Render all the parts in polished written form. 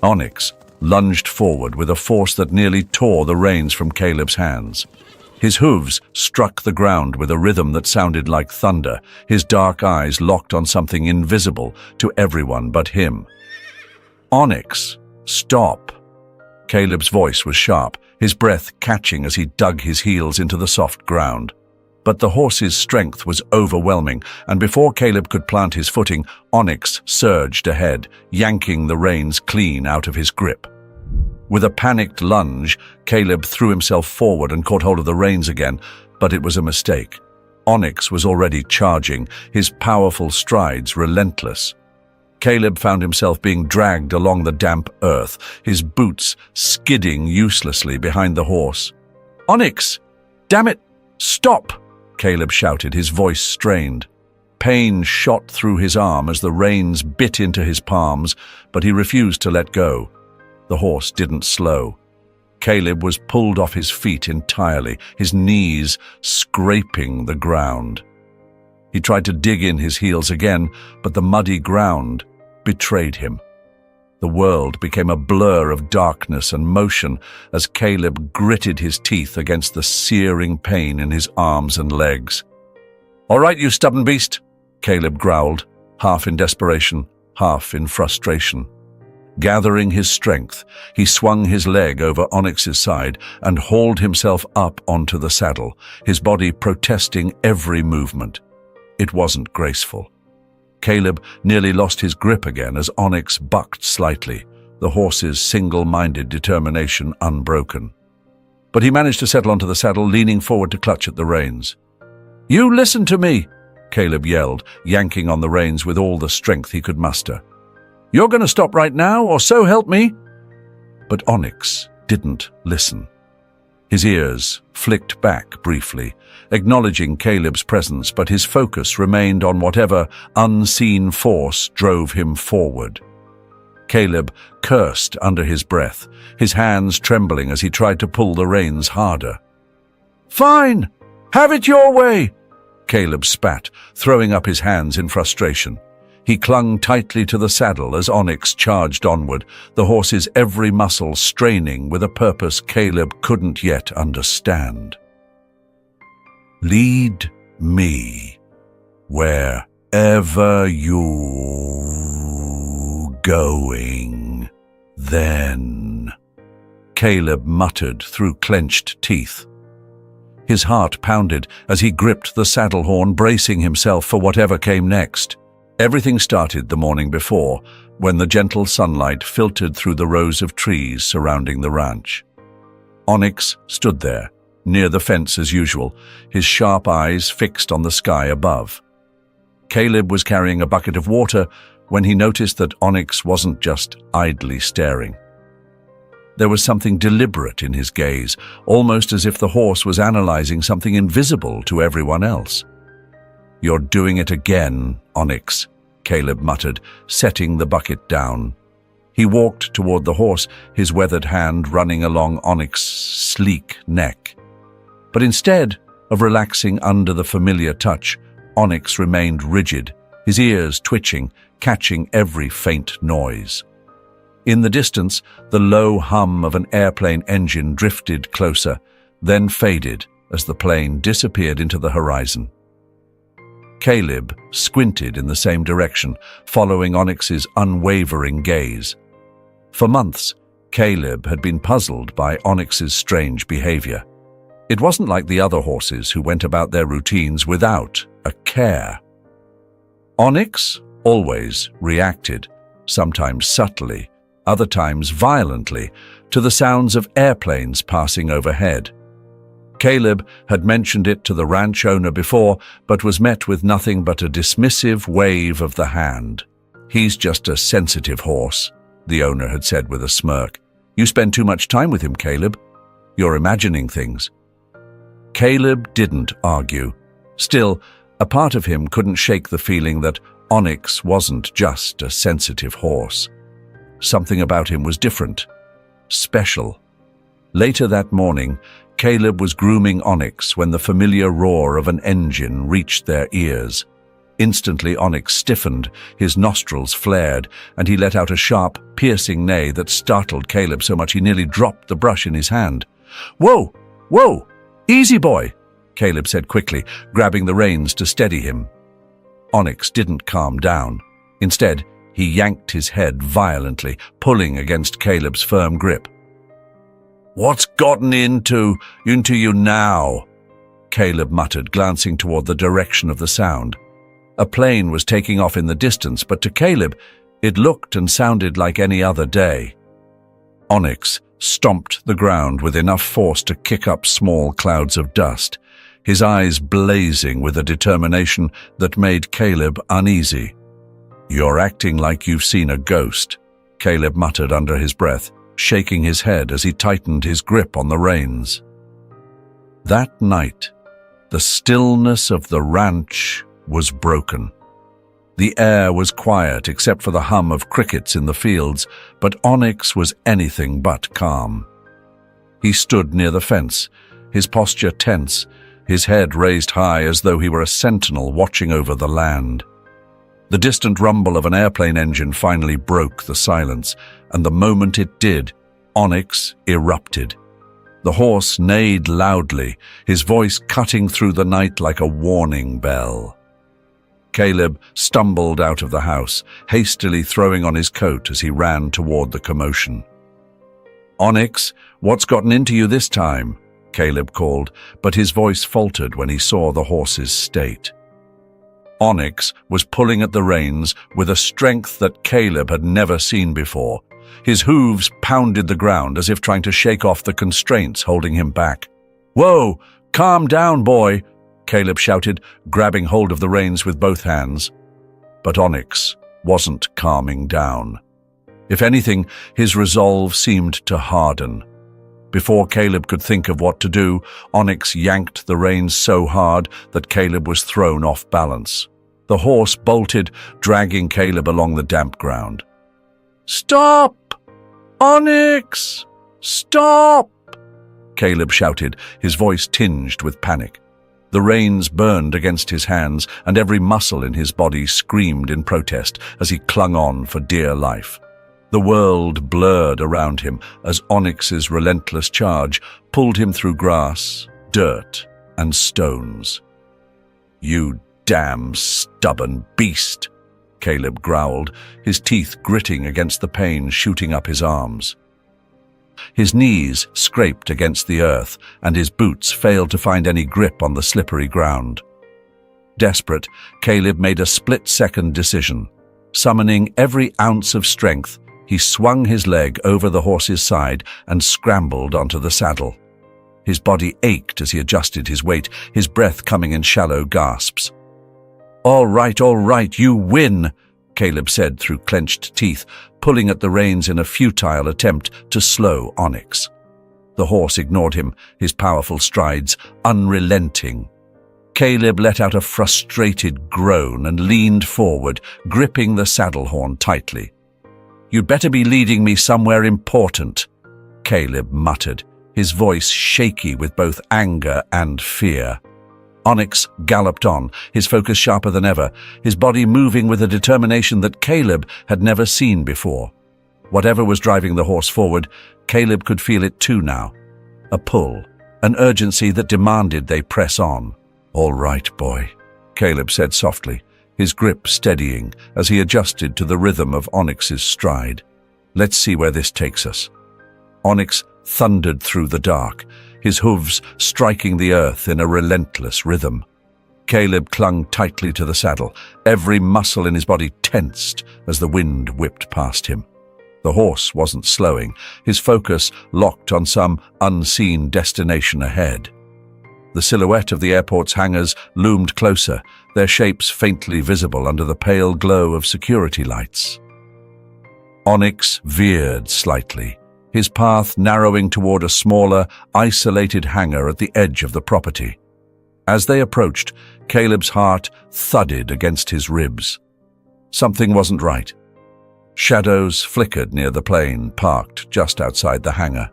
Onyx lunged forward with a force that nearly tore the reins from Caleb's hands. His hooves struck the ground with a rhythm that sounded like thunder, his dark eyes locked on something invisible to everyone but him. "Onyx, stop!" Caleb's voice was sharp, his breath catching as he dug his heels into the soft ground. But the horse's strength was overwhelming, and before Caleb could plant his footing, Onyx surged ahead, yanking the reins clean out of his grip. With a panicked lunge, Caleb threw himself forward and caught hold of the reins again, but it was a mistake. Onyx was already charging, his powerful strides relentless. Caleb found himself being dragged along the damp earth, his boots skidding uselessly behind the horse. "Onyx! Damn it! Stop!" Caleb shouted, his voice strained. Pain shot through his arm as the reins bit into his palms, but he refused to let go. The horse didn't slow. Caleb was pulled off his feet entirely, his knees scraping the ground. He tried to dig in his heels again, but the muddy ground betrayed him. The world became a blur of darkness and motion as Caleb gritted his teeth against the searing pain in his arms and legs. "All right, you stubborn beast," Caleb growled, half in desperation, half in frustration. Gathering his strength, he swung his leg over Onyx's side and hauled himself up onto the saddle, his body protesting every movement. It wasn't graceful. Caleb nearly lost his grip again as Onyx bucked slightly, the horse's single-minded determination unbroken. But he managed to settle onto the saddle, leaning forward to clutch at the reins. "You listen to me!" Caleb yelled, yanking on the reins with all the strength he could muster. "You're going to stop right now, or so help me!" But Onyx didn't listen. His ears flicked back briefly, acknowledging Caleb's presence, but his focus remained on whatever unseen force drove him forward. Caleb cursed under his breath, his hands trembling as he tried to pull the reins harder. "Fine! Have it your way!" Caleb spat, throwing up his hands in frustration. He clung tightly to the saddle as Onyx charged onward, the horse's every muscle straining with a purpose Caleb couldn't yet understand. "Lead me wherever you're going, then," Caleb muttered through clenched teeth. His heart pounded as he gripped the saddle horn, bracing himself for whatever came next. Everything started the morning before, when the gentle sunlight filtered through the rows of trees surrounding the ranch. Onyx stood there, near the fence as usual, his sharp eyes fixed on the sky above. Caleb was carrying a bucket of water when he noticed that Onyx wasn't just idly staring. There was something deliberate in his gaze, almost as if the horse was analyzing something invisible to everyone else. "You're doing it again, Onyx," Caleb muttered, setting the bucket down. He walked toward the horse, his weathered hand running along Onyx's sleek neck. But instead of relaxing under the familiar touch, Onyx remained rigid, his ears twitching, catching every faint noise. In the distance, the low hum of an airplane engine drifted closer, then faded as the plane disappeared into the horizon. Caleb squinted in the same direction, following Onyx's unwavering gaze. For months, Caleb had been puzzled by Onyx's strange behavior. It wasn't like the other horses who went about their routines without a care. Onyx always reacted, sometimes subtly, other times violently, to the sounds of airplanes passing overhead. Caleb had mentioned it to the ranch owner before, but was met with nothing but a dismissive wave of the hand. "He's just a sensitive horse," the owner had said with a smirk. "You spend too much time with him, Caleb. You're imagining things." Caleb didn't argue. Still, a part of him couldn't shake the feeling that Onyx wasn't just a sensitive horse. Something about him was different, special. Later that morning, Caleb was grooming Onyx when the familiar roar of an engine reached their ears. Instantly, Onyx stiffened, his nostrils flared, and he let out a sharp, piercing neigh that startled Caleb so much he nearly dropped the brush in his hand. "Whoa! Whoa! Easy, boy!" Caleb said quickly, grabbing the reins to steady him. Onyx didn't calm down. Instead, he yanked his head violently, pulling against Caleb's firm grip. "What's gotten into you now?" Caleb muttered, glancing toward the direction of the sound. A plane was taking off in the distance, but to Caleb, it looked and sounded like any other day. Onyx stomped the ground with enough force to kick up small clouds of dust, his eyes blazing with a determination that made Caleb uneasy. "You're acting like you've seen a ghost," Caleb muttered under his breath, shaking his head as he tightened his grip on the reins. That night, the stillness of the ranch was broken. The air was quiet except for the hum of crickets in the fields, but Onyx was anything but calm. He stood near the fence, his posture tense, his head raised high as though he were a sentinel watching over the land. The distant rumble of an airplane engine finally broke the silence, and the moment it did, Onyx erupted. The horse neighed loudly, his voice cutting through the night like a warning bell. Caleb stumbled out of the house, hastily throwing on his coat as he ran toward the commotion. "Onyx, what's gotten into you this time?" Caleb called, but his voice faltered when he saw the horse's state. Onyx was pulling at the reins with a strength that Caleb had never seen before. His hooves pounded the ground as if trying to shake off the constraints holding him back. "Whoa! Calm down, boy!" Caleb shouted, grabbing hold of the reins with both hands. But Onyx wasn't calming down. If anything, his resolve seemed to harden. Before Caleb could think of what to do, Onyx yanked the reins so hard that Caleb was thrown off balance. The horse bolted, dragging Caleb along the damp ground. "Stop! Onyx! Stop!" Caleb shouted, his voice tinged with panic. The reins burned against his hands, and every muscle in his body screamed in protest as he clung on for dear life. The world blurred around him as Onyx's relentless charge pulled him through grass, dirt, and stones. "You damn stubborn beast," Caleb growled, his teeth gritting against the pain shooting up his arms. His knees scraped against the earth, and his boots failed to find any grip on the slippery ground. Desperate, Caleb made a split-second decision. Summoning every ounce of strength, he swung his leg over the horse's side and scrambled onto the saddle. His body ached as he adjusted his weight, his breath coming in shallow gasps. All right, you win," Caleb said through clenched teeth, pulling at the reins in a futile attempt to slow Onyx. The horse ignored him, his powerful strides unrelenting. Caleb let out a frustrated groan and leaned forward, gripping the saddle horn tightly. "You'd better be leading me somewhere important," Caleb muttered, his voice shaky with both anger and fear. Onyx galloped on, his focus sharper than ever, his body moving with a determination that Caleb had never seen before. Whatever was driving the horse forward, Caleb could feel it too now. A pull, an urgency that demanded they press on. "All right, boy," Caleb said softly, his grip steadying as he adjusted to the rhythm of Onyx's stride. "Let's see where this takes us." Onyx thundered through the dark, his hooves striking the earth in a relentless rhythm. Caleb clung tightly to the saddle, every muscle in his body tensed as the wind whipped past him. The horse wasn't slowing, his focus locked on some unseen destination ahead. The silhouette of the airport's hangars loomed closer, their shapes faintly visible under the pale glow of security lights. Onyx veered slightly, his path narrowing toward a smaller, isolated hangar at the edge of the property. As they approached, Caleb's heart thudded against his ribs. Something wasn't right. Shadows flickered near the plane parked just outside the hangar.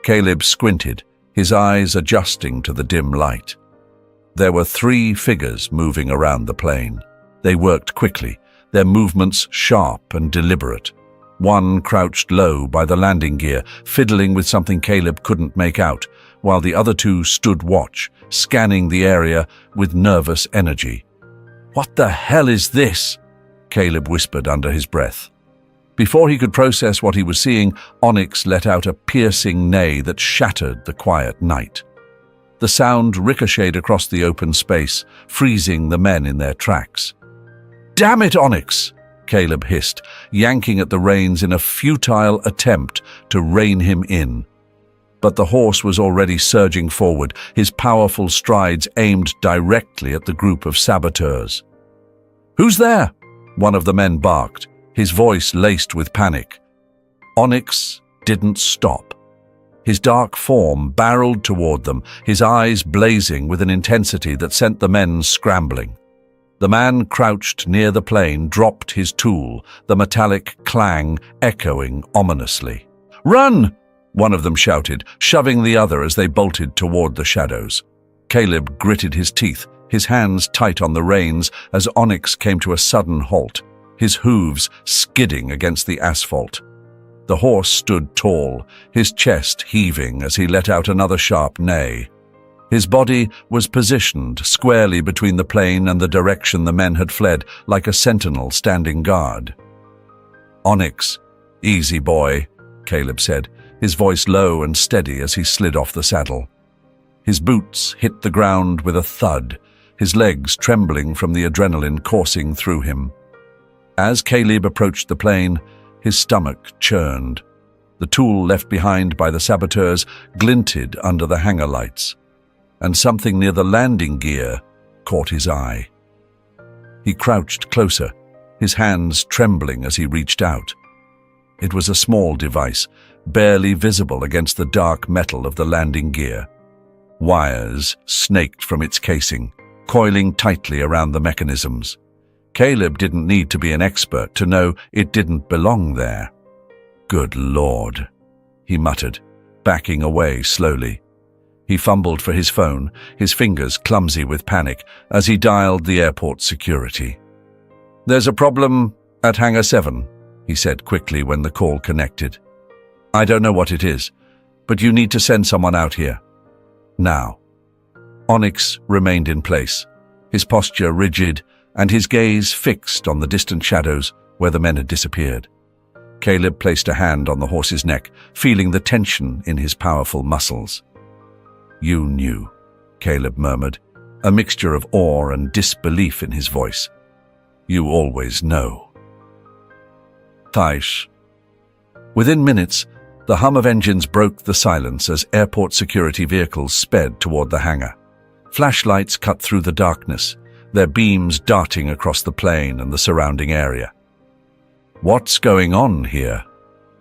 Caleb squinted, his eyes adjusting to the dim light. There were 3 figures moving around the plane. They worked quickly, their movements sharp and deliberate. One crouched low by the landing gear, fiddling with something Caleb couldn't make out, while the other two stood watch, scanning the area with nervous energy. "What the hell is this?" Caleb whispered under his breath. Before he could process what he was seeing, Onyx let out a piercing neigh that shattered the quiet night. The sound ricocheted across the open space, freezing the men in their tracks. "Damn it, Onyx!" Caleb hissed, yanking at the reins in a futile attempt to rein him in. But the horse was already surging forward, his powerful strides aimed directly at the group of saboteurs. "Who's there?" one of the men barked, his voice laced with panic. Onyx didn't stop. His dark form barreled toward them, his eyes blazing with an intensity that sent the men scrambling. The man crouched near the plane dropped his tool, the metallic clang echoing ominously. "Run!" one of them shouted, shoving the other as they bolted toward the shadows. Caleb gritted his teeth, his hands tight on the reins as Onyx came to a sudden halt, his hooves skidding against the asphalt. The horse stood tall, his chest heaving as he let out another sharp neigh. His body was positioned squarely between the plane and the direction the men had fled, like a sentinel standing guard. "Onyx, easy boy," Caleb said, his voice low and steady as he slid off the saddle. His boots hit the ground with a thud, his legs trembling from the adrenaline coursing through him. As Caleb approached the plane, his stomach churned. The tool left behind by the saboteurs glinted under the hangar lights, and something near the landing gear caught his eye. He crouched closer, his hands trembling as he reached out. It was a small device, barely visible against the dark metal of the landing gear. Wires snaked from its casing, coiling tightly around the mechanisms. Caleb didn't need to be an expert to know it didn't belong there. "Good Lord," he muttered, backing away slowly. He fumbled for his phone, his fingers clumsy with panic, as he dialed the airport security. "There's a problem at Hangar 7, he said quickly when the call connected. "I don't know what it is, but you need to send someone out here. Now." Onyx remained in place, his posture rigid and his gaze fixed on the distant shadows where the men had disappeared. Caleb placed a hand on the horse's neck, feeling the tension in his powerful muscles. "You knew," Caleb murmured, a mixture of awe and disbelief in his voice. "You always know." Thaish. Within minutes, the hum of engines broke the silence as airport security vehicles sped toward the hangar. Flashlights cut through the darkness, their beams darting across the plain and the surrounding area. "What's going on here?"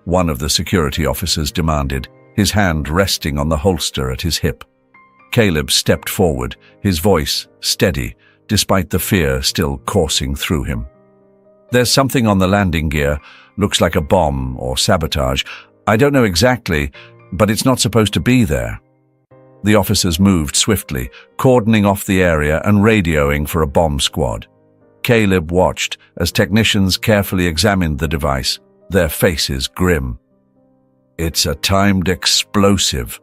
one of the security officers demanded, his hand resting on the holster at his hip. Caleb stepped forward, his voice steady, despite the fear still coursing through him. "There's something on the landing gear, looks like a bomb or sabotage. I don't know exactly, but it's not supposed to be there." The officers moved swiftly, cordoning off the area and radioing for a bomb squad. Caleb watched as technicians carefully examined the device, their faces grim. "It's a timed explosive,"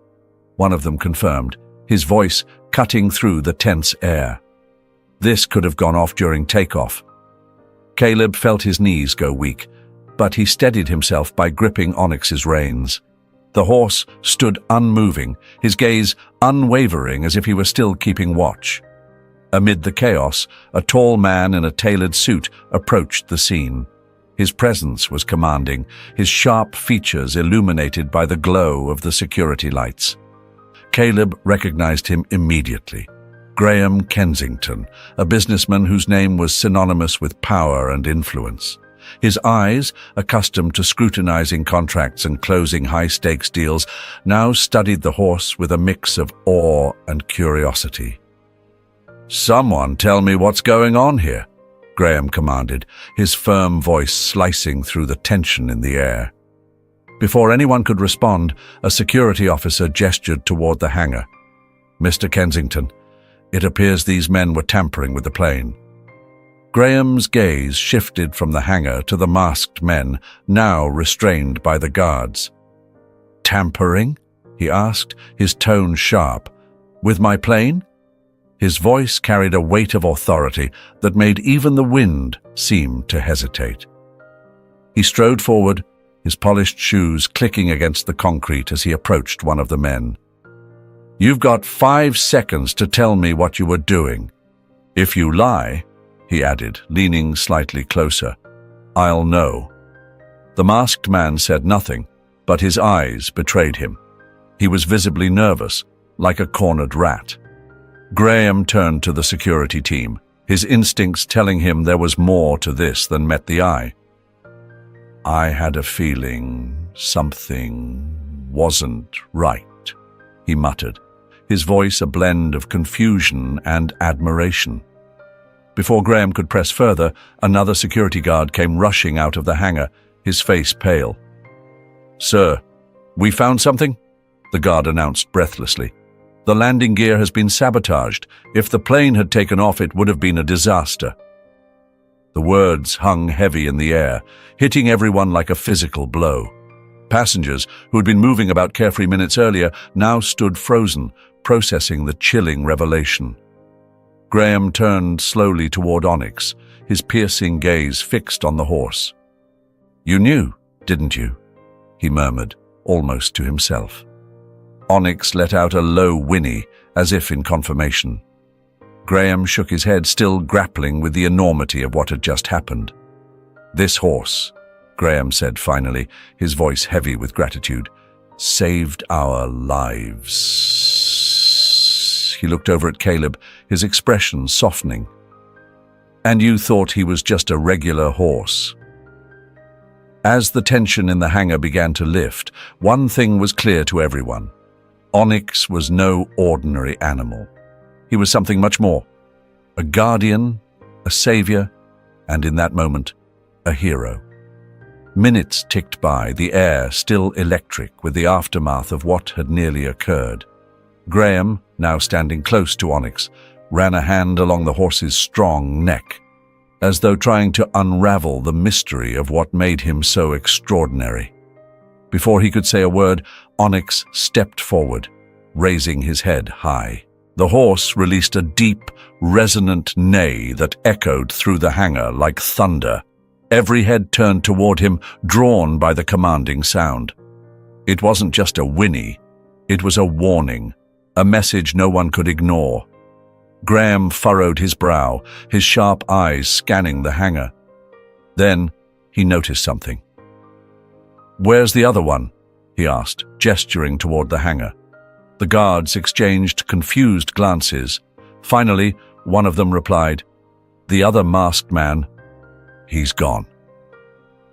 one of them confirmed, his voice cutting through the tense air. "This could have gone off during takeoff." Caleb felt his knees go weak, but he steadied himself by gripping Onyx's reins. The horse stood unmoving, his gaze unwavering as if he were still keeping watch. Amid the chaos, a tall man in a tailored suit approached the scene. His presence was commanding, his sharp features illuminated by the glow of the security lights. Caleb recognized him immediately. Graham Kensington, a businessman whose name was synonymous with power and influence. His eyes, accustomed to scrutinizing contracts and closing high-stakes deals, now studied the horse with a mix of awe and curiosity. "Someone tell me what's going on here," Graham commanded, his firm voice slicing through the tension in the air. Before anyone could respond, a security officer gestured toward the hangar. "Mr. Kensington, it appears these men were tampering with the plane." Graham's gaze shifted from the hangar to the masked men, now restrained by the guards. "Tampering?" he asked, his tone sharp. "With my plane?" His voice carried a weight of authority that made even the wind seem to hesitate. He strode forward, his polished shoes clicking against the concrete as he approached one of the men. "You've got 5 seconds to tell me what you were doing. If you lie," he added, leaning slightly closer, "I'll know." The masked man said nothing, but his eyes betrayed him. He was visibly nervous, like a cornered rat. Graham turned to the security team, his instincts telling him there was more to this than met the eye. "I had a feeling something wasn't right," he muttered, his voice a blend of confusion and admiration. Before Graham could press further, another security guard came rushing out of the hangar, his face pale. "Sir, we found something," the guard announced breathlessly. "The landing gear has been sabotaged. If the plane had taken off, it would have been a disaster." The words hung heavy in the air, hitting everyone like a physical blow. Passengers, who had been moving about carefree minutes earlier, now stood frozen, processing the chilling revelation. Graham turned slowly toward Onyx, his piercing gaze fixed on the horse. "You knew, didn't you?" he murmured, almost to himself. Onyx let out a low whinny, as if in confirmation. Graham shook his head, still grappling with the enormity of what had just happened. "This horse," Graham said finally, his voice heavy with gratitude, "saved our lives." He looked over at Caleb, his expression softening. "And you thought he was just a regular horse?" As the tension in the hangar began to lift, one thing was clear to everyone. Onyx was no ordinary animal. He was something much more. A guardian, a savior, and in that moment, a hero. Minutes ticked by, the air still electric with the aftermath of what had nearly occurred. Graham, now standing close to Onyx, ran a hand along the horse's strong neck, as though trying to unravel the mystery of what made him so extraordinary. Before he could say a word, Onyx stepped forward, raising his head high. The horse released a deep, resonant neigh that echoed through the hangar like thunder. Every head turned toward him, drawn by the commanding sound. It wasn't just a whinny, it was a warning, a message no one could ignore. Graham furrowed his brow, his sharp eyes scanning the hangar. Then he noticed something. "Where's the other one?" he asked, gesturing toward the hangar. The guards exchanged confused glances. Finally, one of them replied, "The other masked man, he's gone."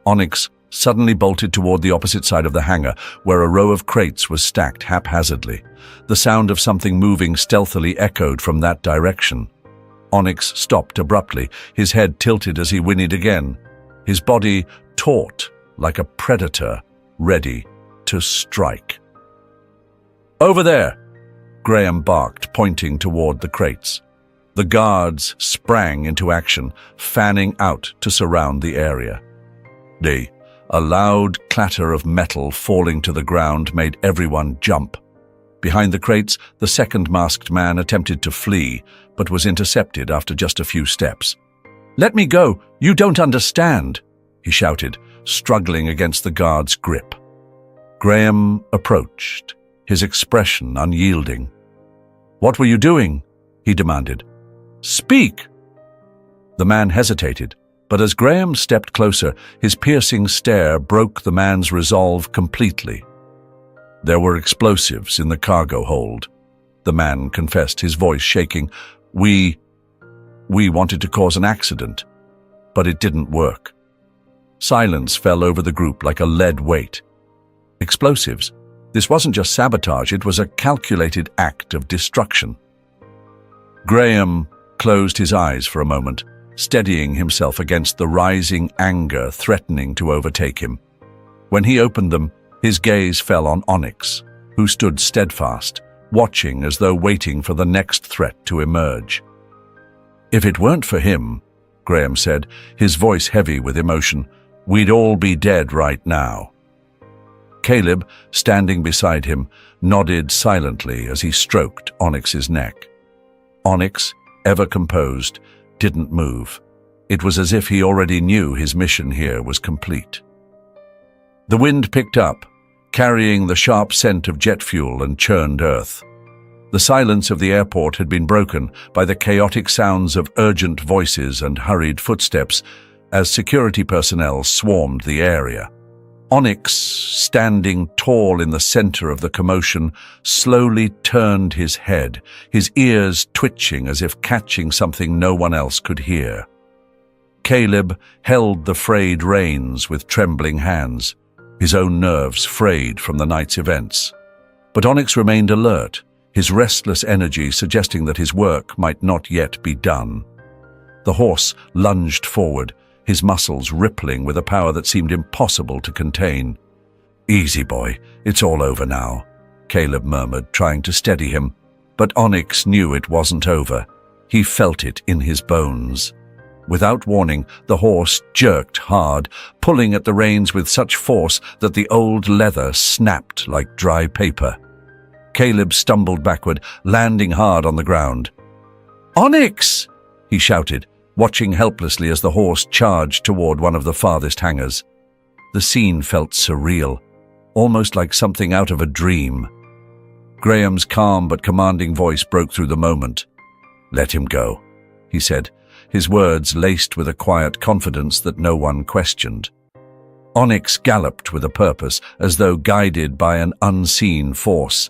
Onyx suddenly bolted toward the opposite side of the hangar, where a row of crates was stacked haphazardly. The sound of something moving stealthily echoed from that direction. Onyx stopped abruptly, his head tilted as he whinnied again, his body taut like a predator ready to strike. "Over there!" Graham barked, pointing toward the crates. The guards sprang into action, fanning out to surround the area. A loud clatter of metal falling to the ground made everyone jump. Behind the crates, the second masked man attempted to flee, but was intercepted after just a few steps. "Let me go! You don't understand!" he shouted, struggling against the guard's grip. Graham approached, his expression unyielding. "What were you doing?" he demanded. "Speak!" The man hesitated, but as Graham stepped closer, his piercing stare broke the man's resolve completely. "There were explosives in the cargo hold," the man confessed, his voice shaking. We wanted to cause an accident, but it didn't work." Silence fell over the group like a lead weight. Explosives? This wasn't just sabotage, it was a calculated act of destruction. Graham closed his eyes for a moment, steadying himself against the rising anger threatening to overtake him. When he opened them, his gaze fell on Onyx, who stood steadfast, watching as though waiting for the next threat to emerge. If it weren't for him, Graham said, his voice heavy with emotion. "We'd all be dead right now." Caleb, standing beside him, nodded silently as he stroked Onyx's neck. Onyx, ever composed, didn't move. It was as if he already knew his mission here was complete. The wind picked up, carrying the sharp scent of jet fuel and churned earth. The silence of the airport had been broken by the chaotic sounds of urgent voices and hurried footsteps as security personnel swarmed the area. Onyx, standing tall in the center of the commotion, slowly turned his head, his ears twitching as if catching something no one else could hear. Caleb held the frayed reins with trembling hands, his own nerves frayed from the night's events. But Onyx remained alert, his restless energy suggesting that his work might not yet be done. The horse lunged forward, his muscles rippling with a power that seemed impossible to contain. "Easy, boy, it's all over now," Caleb murmured, trying to steady him. But Onyx knew it wasn't over. He felt it in his bones. Without warning, the horse jerked hard, pulling at the reins with such force that the old leather snapped like dry paper. Caleb stumbled backward, landing hard on the ground. "Onyx!" he shouted, watching helplessly as the horse charged toward one of the farthest hangars. The scene felt surreal, almost like something out of a dream. Graham's calm but commanding voice broke through the moment. "Let him go," he said, his words laced with a quiet confidence that no one questioned. Onyx galloped with a purpose, as though guided by an unseen force.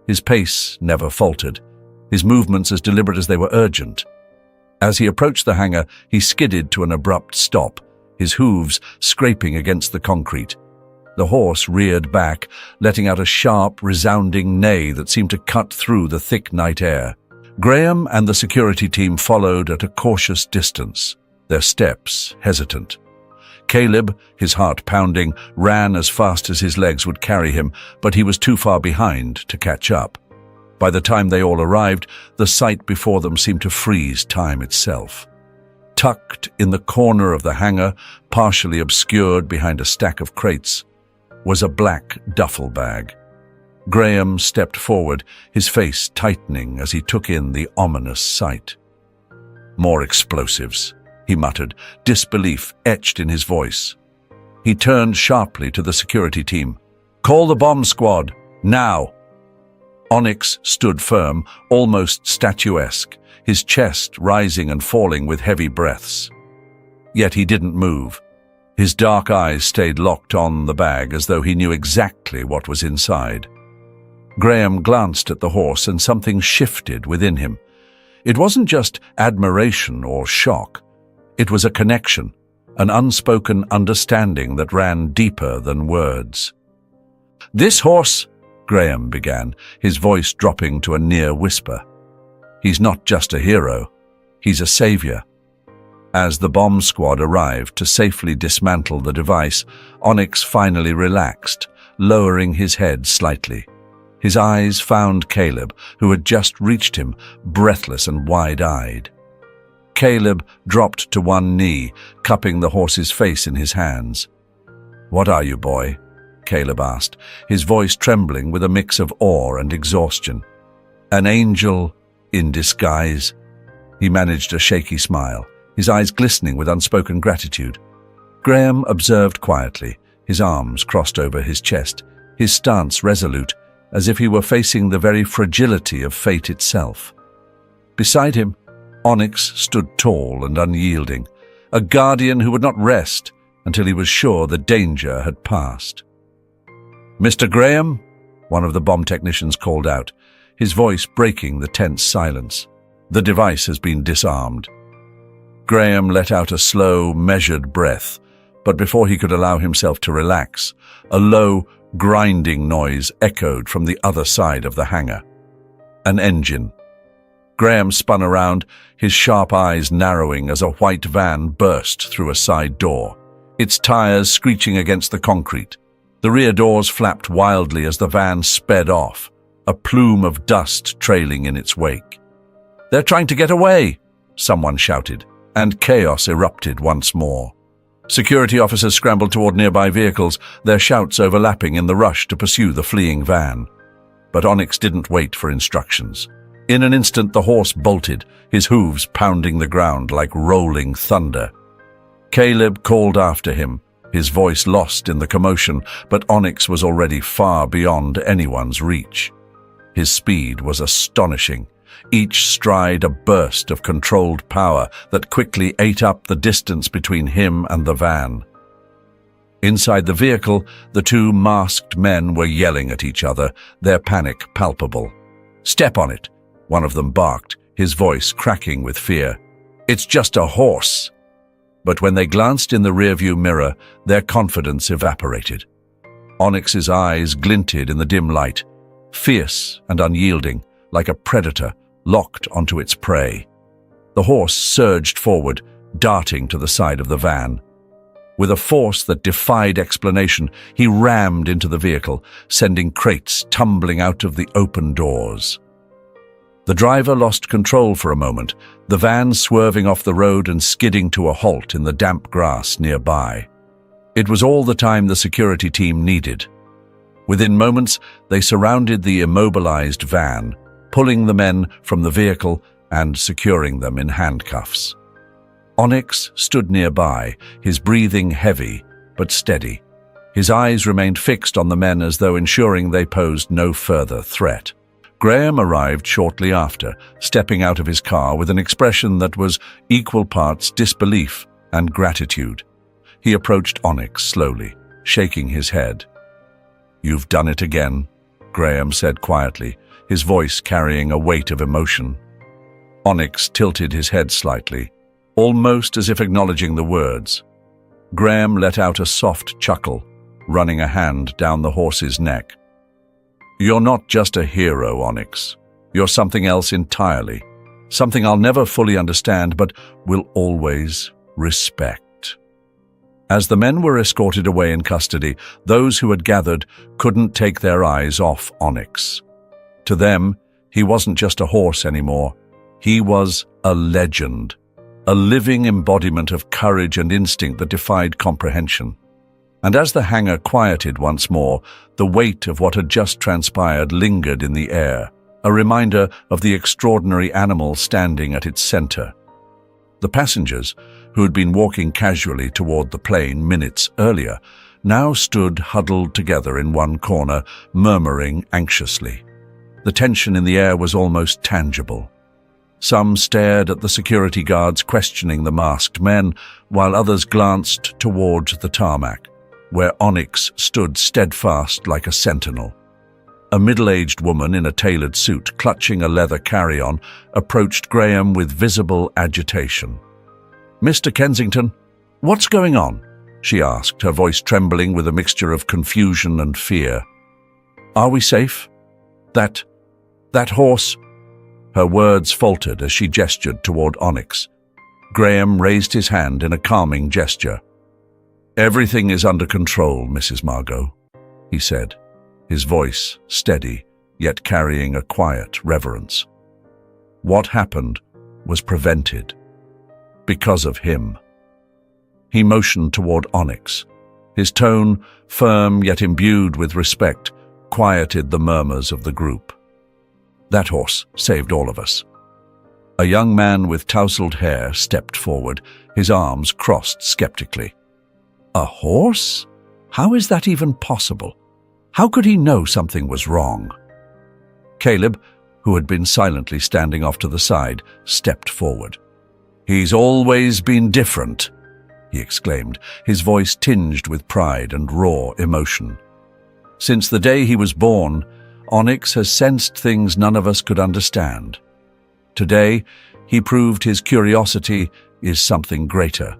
His pace never faltered, his movements as deliberate as they were urgent. As he approached the hangar, he skidded to an abrupt stop, his hooves scraping against the concrete. The horse reared back, letting out a sharp, resounding neigh that seemed to cut through the thick night air. Graham and the security team followed at a cautious distance, their steps hesitant. Caleb, his heart pounding, ran as fast as his legs would carry him, but he was too far behind to catch up. By the time they all arrived, the sight before them seemed to freeze time itself. Tucked in the corner of the hangar, partially obscured behind a stack of crates, was a black duffel bag. Graham stepped forward, his face tightening as he took in the ominous sight. "More explosives," he muttered, disbelief etched in his voice. He turned sharply to the security team. "Call the bomb squad, now!" Onyx stood firm, almost statuesque, his chest rising and falling with heavy breaths. Yet he didn't move. His dark eyes stayed locked on the bag as though he knew exactly what was inside. Graham glanced at the horse and something shifted within him. It wasn't just admiration or shock. It was a connection, an unspoken understanding that ran deeper than words. "This horse," Graham began, his voice dropping to a near whisper. "He's not just a hero, he's a savior." As the bomb squad arrived to safely dismantle the device, Onyx finally relaxed, lowering his head slightly. His eyes found Caleb, who had just reached him, breathless and wide-eyed. Caleb dropped to one knee, cupping the horse's face in his hands. "What are you, boy?" Caleb asked, his voice trembling with a mix of awe and exhaustion. "An angel in disguise." He managed a shaky smile, his eyes glistening with unspoken gratitude. Graham observed quietly, his arms crossed over his chest, his stance resolute, as if he were facing the very fragility of fate itself. Beside him, Onyx stood tall and unyielding, a guardian who would not rest until he was sure the danger had passed. "Mr. Graham," one of the bomb technicians called out, his voice breaking the tense silence. "The device has been disarmed." Graham let out a slow, measured breath, but before he could allow himself to relax, a low, grinding noise echoed from the other side of the hangar. An engine. Graham spun around, his sharp eyes narrowing as a white van burst through a side door, its tires screeching against the concrete. The rear doors flapped wildly as the van sped off, a plume of dust trailing in its wake. "They're trying to get away," someone shouted, and chaos erupted once more. Security officers scrambled toward nearby vehicles, their shouts overlapping in the rush to pursue the fleeing van. But Onyx didn't wait for instructions. In an instant, the horse bolted, his hooves pounding the ground like rolling thunder. Caleb called after him, his voice lost in the commotion, but Onyx was already far beyond anyone's reach. His speed was astonishing, each stride a burst of controlled power that quickly ate up the distance between him and the van. Inside the vehicle, the two masked men were yelling at each other, their panic palpable. "Step on it," one of them barked, his voice cracking with fear. "It's just a horse." But when they glanced in the rearview mirror, their confidence evaporated. Onyx's eyes glinted in the dim light, fierce and unyielding, like a predator locked onto its prey. The horse surged forward, darting to the side of the van. With a force that defied explanation, he rammed into the vehicle, sending crates tumbling out of the open doors. The driver lost control for a moment, the van swerving off the road and skidding to a halt in the damp grass nearby. It was all the time the security team needed. Within moments, they surrounded the immobilized van, pulling the men from the vehicle and securing them in handcuffs. Onyx stood nearby, his breathing heavy but steady. His eyes remained fixed on the men as though ensuring they posed no further threat. Graham arrived shortly after, stepping out of his car with an expression that was equal parts disbelief and gratitude. He approached Onyx slowly, shaking his head. "You've done it again," Graham said quietly, his voice carrying a weight of emotion. Onyx tilted his head slightly, almost as if acknowledging the words. Graham let out a soft chuckle, running a hand down the horse's neck. "You're not just a hero, Onyx. You're something else entirely. Something I'll never fully understand, but will always respect." As the men were escorted away in custody, those who had gathered couldn't take their eyes off Onyx. To them, he wasn't just a horse anymore. He was a legend, a living embodiment of courage and instinct that defied comprehension. And as the hangar quieted once more, the weight of what had just transpired lingered in the air, a reminder of the extraordinary animal standing at its center. The passengers, who had been walking casually toward the plane minutes earlier, now stood huddled together in one corner, murmuring anxiously. The tension in the air was almost tangible. Some stared at the security guards questioning the masked men, while others glanced towards the tarmac, where Onyx stood steadfast like a sentinel. A middle-aged woman in a tailored suit, clutching a leather carry-on, approached Graham with visible agitation. "Mr. Kensington, what's going on?" she asked, her voice trembling with a mixture of confusion and fear. "Are we safe? That horse—" Her words faltered as she gestured toward Onyx. Graham raised his hand in a calming gesture. "Everything is under control, Mrs. Margot," he said, his voice steady, yet carrying a quiet reverence. "What happened was prevented. Because of him." He motioned toward Onyx. His tone, firm yet imbued with respect, quieted the murmurs of the group. "That horse saved all of us." A young man with tousled hair stepped forward, his arms crossed skeptically. "A horse? How is that even possible? How could he know something was wrong?" Caleb, who had been silently standing off to the side, stepped forward. "He's always been different," he exclaimed, his voice tinged with pride and raw emotion. "Since the day he was born, Onyx has sensed things none of us could understand. Today, he proved his curiosity is something greater."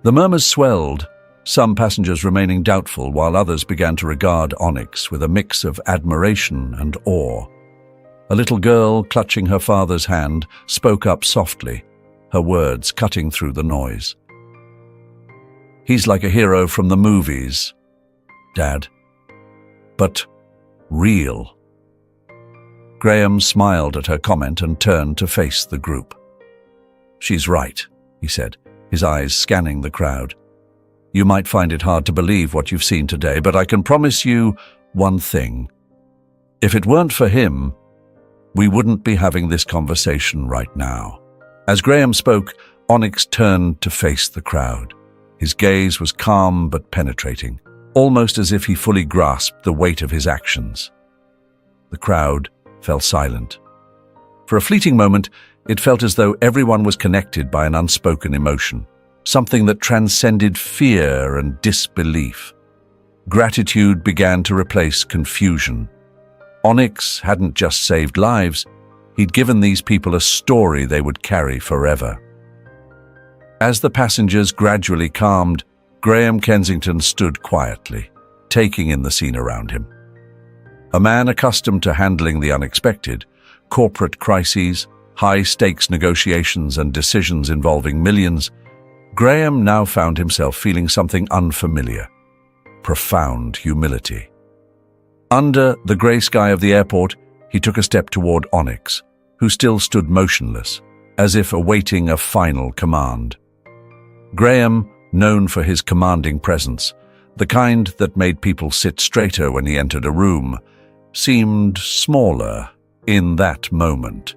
The murmurs swelled, some passengers remaining doubtful while others began to regard Onyx with a mix of admiration and awe. A little girl, clutching her father's hand, spoke up softly, her words cutting through the noise. "He's like a hero from the movies, Dad. But real." Graham smiled at her comment and turned to face the group. "She's right," he said, his eyes scanning the crowd. "You might find it hard to believe what you've seen today, but I can promise you one thing. If it weren't for him, we wouldn't be having this conversation right now." As Graham spoke, Onyx turned to face the crowd. His gaze was calm but penetrating, almost as if he fully grasped the weight of his actions. The crowd fell silent. For a fleeting moment, it felt as though everyone was connected by an unspoken emotion, something that transcended fear and disbelief. Gratitude began to replace confusion. Onyx hadn't just saved lives, he'd given these people a story they would carry forever. As the passengers gradually calmed, Graham Kensington stood quietly, taking in the scene around him. A man accustomed to handling the unexpected, corporate crises, high-stakes negotiations and decisions involving millions, Graham now found himself feeling something unfamiliar: profound humility. Under the grey sky of the airport, he took a step toward Onyx, who still stood motionless, as if awaiting a final command. Graham, known for his commanding presence, the kind that made people sit straighter when he entered a room, seemed smaller in that moment,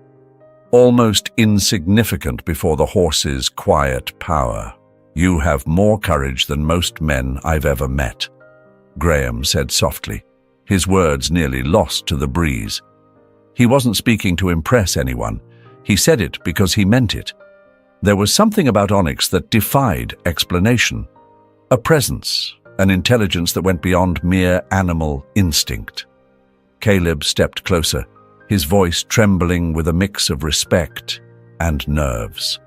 almost insignificant before the horse's quiet power. "You have more courage than most men I've ever met," Graham said softly, his words nearly lost to the breeze. He wasn't speaking to impress anyone. He said it because he meant it. There was something about Onyx that defied explanation, a presence, an intelligence that went beyond mere animal instinct. Caleb stepped closer, his voice trembling with a mix of respect and nerves.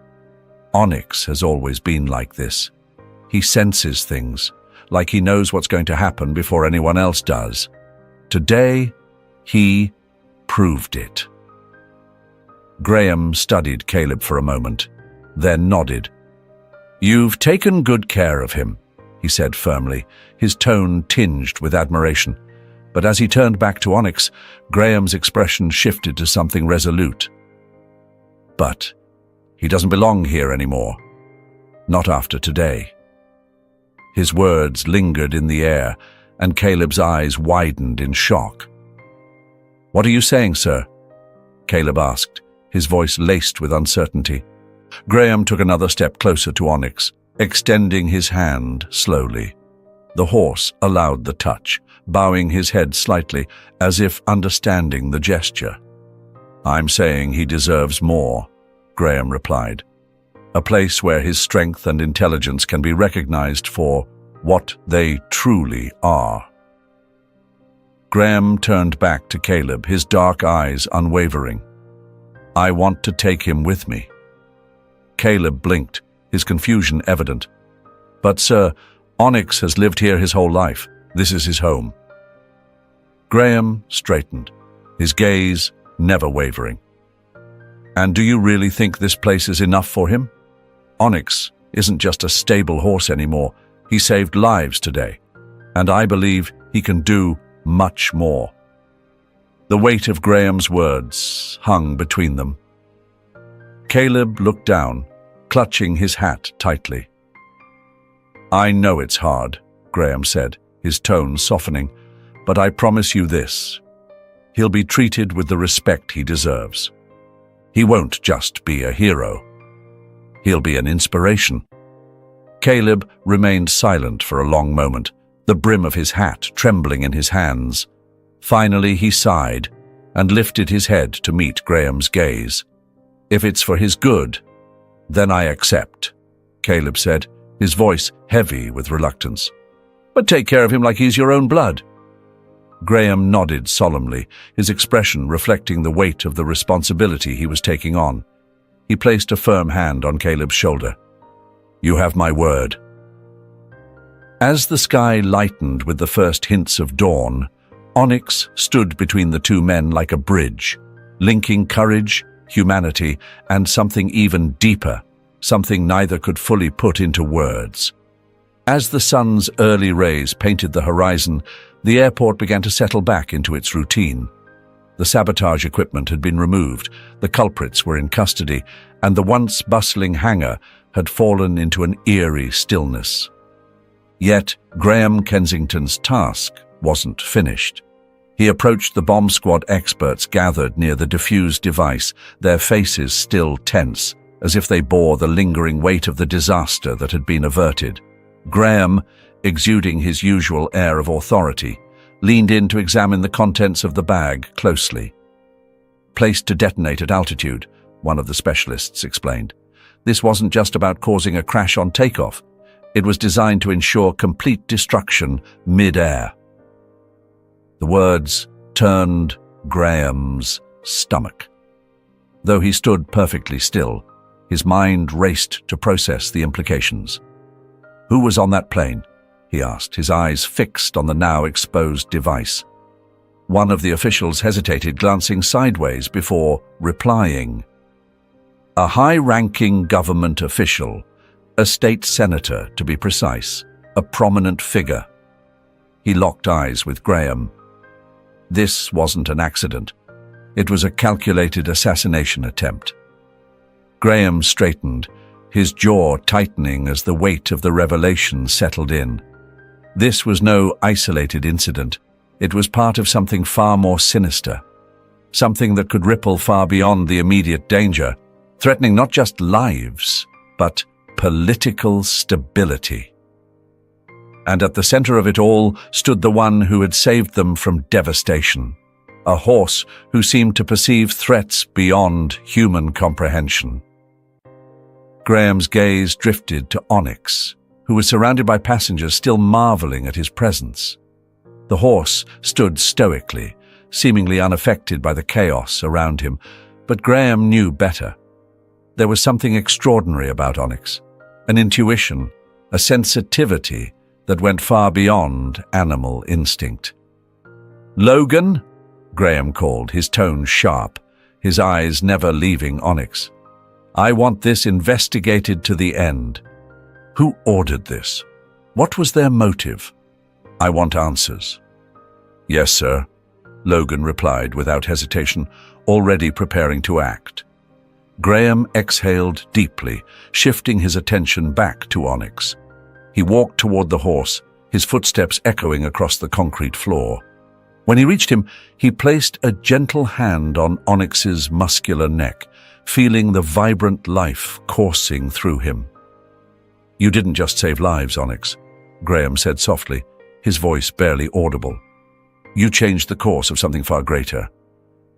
Onyx has always been like this. He senses things, like he knows what's going to happen before anyone else does. Today, he proved it. Graham studied Caleb for a moment, then nodded. "You've taken good care of him," he said firmly, his tone tinged with admiration. But as he turned back to Onyx, Graham's expression shifted to something resolute. "But he doesn't belong here anymore. Not after today." His words lingered in the air, and Caleb's eyes widened in shock. "What are you saying, sir?" Caleb asked, his voice laced with uncertainty. Graham took another step closer to Onyx, extending his hand slowly. The horse allowed the touch, bowing his head slightly, as if understanding the gesture. "I'm saying he deserves more," Graham replied. "A place where his strength and intelligence can be recognized for what they truly are." Graham turned back to Caleb, his dark eyes unwavering. "I want to take him with me." Caleb blinked, his confusion evident. "But, sir, Onyx has lived here his whole life. This is his home." Graham straightened, his gaze never wavering. "And do you really think this place is enough for him? Onyx isn't just a stable horse anymore. He saved lives today, and I believe he can do much more." The weight of Graham's words hung between them. Caleb looked down, clutching his hat tightly. "I know it's hard," Graham said, his tone softening, "but I promise you this. He'll be treated with the respect he deserves. He won't just be a hero. He'll be an inspiration." Caleb remained silent for a long moment, the brim of his hat trembling in his hands. Finally, he sighed and lifted his head to meet Graham's gaze. "If it's for his good, then I accept," Caleb said, his voice heavy with reluctance. "But take care of him like he's your own blood." Graham nodded solemnly, his expression reflecting the weight of the responsibility he was taking on. He placed a firm hand on Caleb's shoulder. "You have my word." As the sky lightened with the first hints of dawn, Onyx stood between the two men like a bridge, linking courage, humanity, and something even deeper, something neither could fully put into words. As the sun's early rays painted the horizon, the airport began to settle back into its routine. The sabotage equipment had been removed, the culprits were in custody, and the once bustling hangar had fallen into an eerie stillness. Yet Graham Kensington's task wasn't finished. He approached the bomb squad experts gathered near the defused device, their faces still tense, as if they bore the lingering weight of the disaster that had been averted. Graham, exuding his usual air of authority, leaned in to examine the contents of the bag closely. Placed to detonate at altitude, one of the specialists explained. This wasn't just about causing a crash on takeoff. It was designed to ensure complete destruction mid-air. The words turned Graham's stomach. Though he stood perfectly still, his mind raced to process the implications. "Who was on that plane?" he asked, his eyes fixed on the now exposed device. One of the officials hesitated, glancing sideways before replying. "A high-ranking government official, a state senator to be precise, a prominent figure." He locked eyes with Graham. This wasn't an accident. It was a calculated assassination attempt. Graham straightened, his jaw tightening as the weight of the revelation settled in. This was no isolated incident. It was part of something far more sinister, something that could ripple far beyond the immediate danger, threatening not just lives, but political stability. And at the center of it all stood the one who had saved them from devastation, a horse who seemed to perceive threats beyond human comprehension. Graham's gaze drifted to Onyx, who was surrounded by passengers still marveling at his presence. The horse stood stoically, seemingly unaffected by the chaos around him, but Graham knew better. There was something extraordinary about Onyx, an intuition, a sensitivity that went far beyond animal instinct. "Logan?" Graham called, his tone sharp, his eyes never leaving Onyx. "I want this investigated to the end. Who ordered this? What was their motive? I want answers." "Yes, sir," Logan replied without hesitation, already preparing to act. Graham exhaled deeply, shifting his attention back to Onyx. He walked toward the horse, his footsteps echoing across the concrete floor. When he reached him, he placed a gentle hand on Onyx's muscular neck, feeling the vibrant life coursing through him. "You didn't just save lives, Onyx," Graham said softly, his voice barely audible. "You changed the course of something far greater.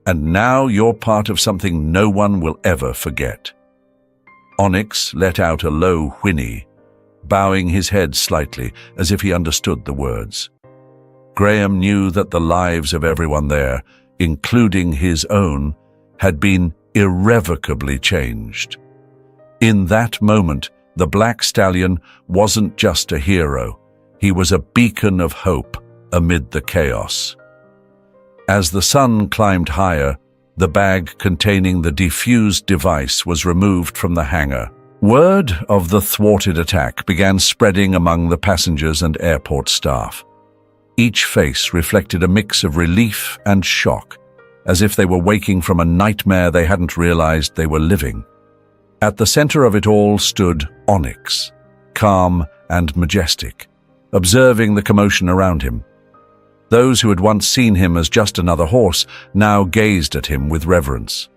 And now you're part of something no one will ever forget." Onyx let out a low whinny, bowing his head slightly as if he understood the words. Graham knew that the lives of everyone there, including his own, had been irrevocably changed. In that moment, the Black Stallion wasn't just a hero. He was a beacon of hope amid the chaos. As the sun climbed higher, the bag containing the defused device was removed from the hangar. Word of the thwarted attack began spreading among the passengers and airport staff. Each face reflected a mix of relief and shock, as if they were waking from a nightmare they hadn't realized they were living. At the center of it all stood Onyx, calm and majestic, observing the commotion around him. Those who had once seen him as just another horse now gazed at him with reverence.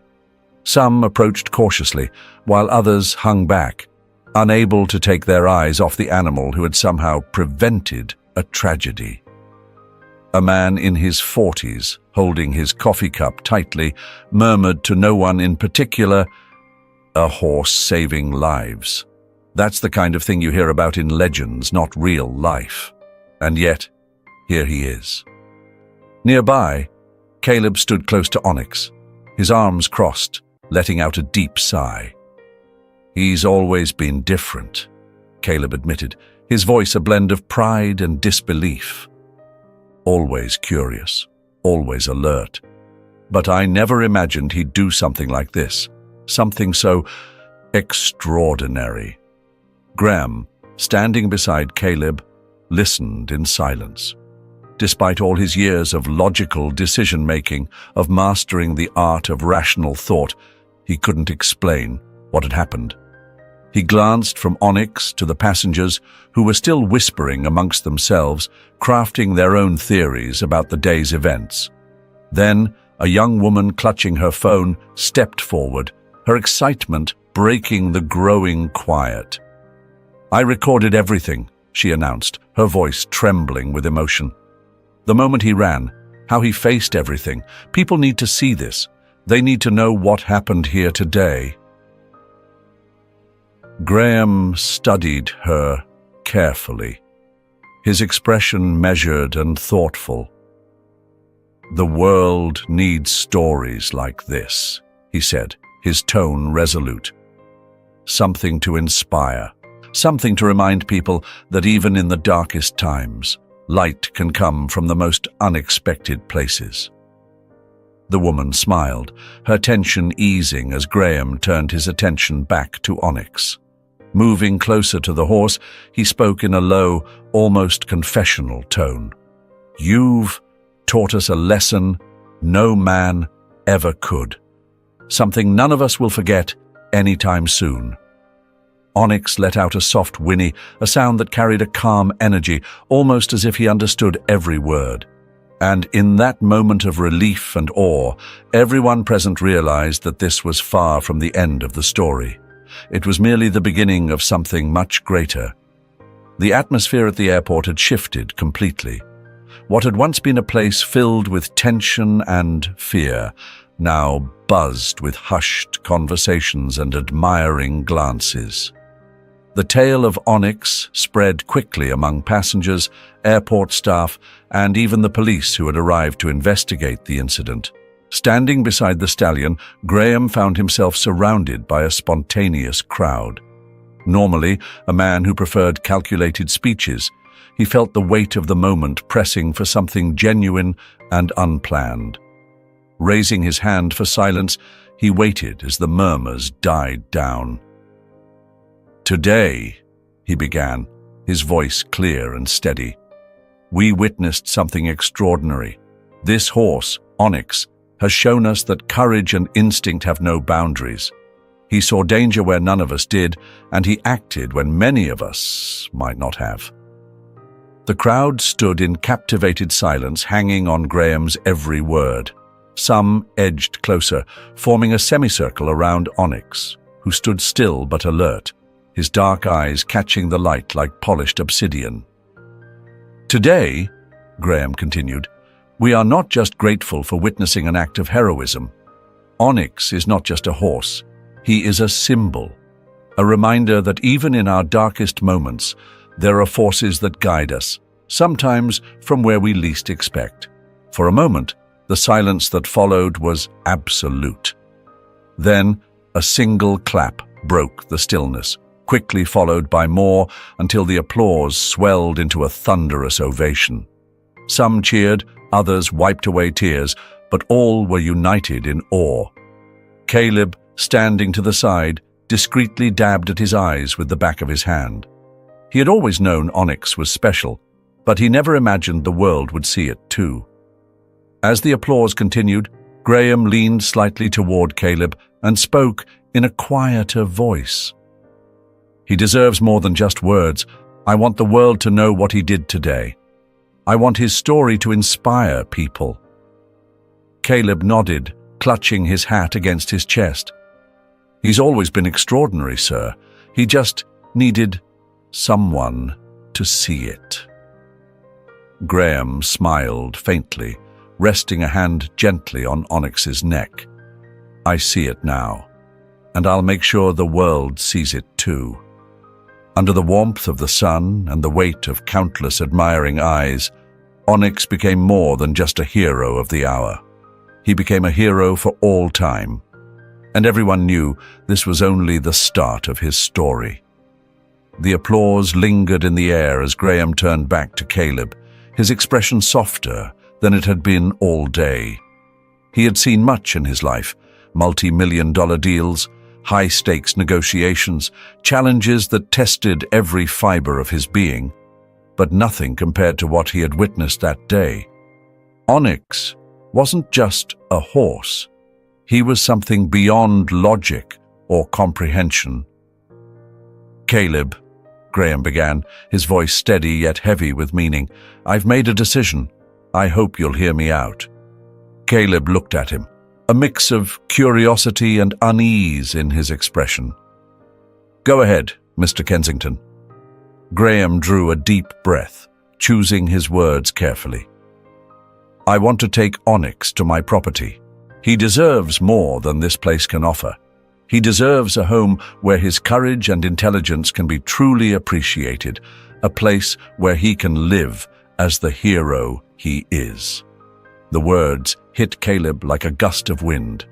Some approached cautiously, while others hung back, unable to take their eyes off the animal who had somehow prevented a tragedy. A man in his 40s, holding his coffee cup tightly, murmured to no one in particular, "A horse saving lives. That's the kind of thing you hear about in legends, not real life." And yet, here he is. Nearby, Caleb stood close to Onyx, his arms crossed, letting out a deep sigh. "He's always been different," Caleb admitted, his voice a blend of pride and disbelief. "Always curious, always alert. But I never imagined he'd do something like this, something so extraordinary." Graham, standing beside Caleb, listened in silence. Despite all his years of logical decision-making, of mastering the art of rational thought, he couldn't explain what had happened. He glanced from Onyx to the passengers, who were still whispering amongst themselves, crafting their own theories about the day's events. Then, a young woman clutching her phone stepped forward, her excitement breaking the growing quiet. "I recorded everything," she announced, her voice trembling with emotion. The moment he ran, how he faced everything. People need to see this. They need to know what happened here today. Graham studied her carefully, his expression measured and thoughtful. "The world needs stories like this," he said, his tone resolute. "Something to inspire, something to remind people that even in the darkest times, light can come from the most unexpected places." The woman smiled, her tension easing as Graham turned his attention back to Onyx. Moving closer to the horse, he spoke in a low, almost confessional tone. "You've taught us a lesson no man ever could. Something none of us will forget anytime soon." Onyx let out a soft whinny, a sound that carried a calm energy, almost as if he understood every word. And in that moment of relief and awe, everyone present realized that this was far from the end of the story. It was merely the beginning of something much greater. The atmosphere at the airport had shifted completely. What had once been a place filled with tension and fear now buzzed with hushed conversations and admiring glances. The tale of Onyx spread quickly among passengers, airport staff, and even the police who had arrived to investigate the incident. Standing beside the stallion, Graham found himself surrounded by a spontaneous crowd. Normally, a man who preferred calculated speeches, he felt the weight of the moment pressing for something genuine and unplanned. Raising his hand for silence, he waited as the murmurs died down. "Today," he began, his voice clear and steady, "we witnessed something extraordinary. This horse, Onyx, has shown us that courage and instinct have no boundaries. He saw danger where none of us did, and he acted when many of us might not have." The crowd stood in captivated silence, hanging on Graham's every word. Some edged closer, forming a semicircle around Onyx, who stood still but alert, his dark eyes catching the light like polished obsidian. "Today," Graham continued, "we are not just grateful for witnessing an act of heroism. Onyx is not just a horse. He is a symbol, a reminder that even in our darkest moments, there are forces that guide us, sometimes from where we least expect." For a moment, the silence that followed was absolute. Then, a single clap broke the stillness, quickly followed by more until the applause swelled into a thunderous ovation. Some cheered, others wiped away tears, but all were united in awe. Caleb, standing to the side, discreetly dabbed at his eyes with the back of his hand. He had always known Onyx was special, but he never imagined the world would see it too. As the applause continued, Graham leaned slightly toward Caleb and spoke in a quieter voice. "He deserves more than just words. I want the world to know what he did today. I want his story to inspire people." Caleb nodded, clutching his hat against his chest. "He's always been extraordinary, sir. He just needed someone to see it." Graham smiled faintly, resting a hand gently on Onyx's neck. "I see it now, and I'll make sure the world sees it too." Under the warmth of the sun and the weight of countless admiring eyes, Onyx became more than just a hero of the hour. He became a hero for all time, and everyone knew this was only the start of his story. The applause lingered in the air as Graham turned back to Caleb, his expression softer than it had been all day. He had seen much in his life, multi-million-dollar deals, high-stakes negotiations, challenges that tested every fiber of his being. but nothing compared to what he had witnessed that day. Onyx wasn't just a horse. He was something beyond logic or comprehension. "Caleb," Graham began, his voice steady yet heavy with meaning, "I've made a decision. I hope you'll hear me out." Caleb looked at him, a mix of curiosity and unease in his expression. "Go ahead, Mr. Kensington." Graham drew a deep breath, choosing his words carefully. "I want to take Onyx to my property. He deserves more than this place can offer. He deserves a home where his courage and intelligence can be truly appreciated, a place where he can live as the hero he is." The words hit Caleb like a gust of wind.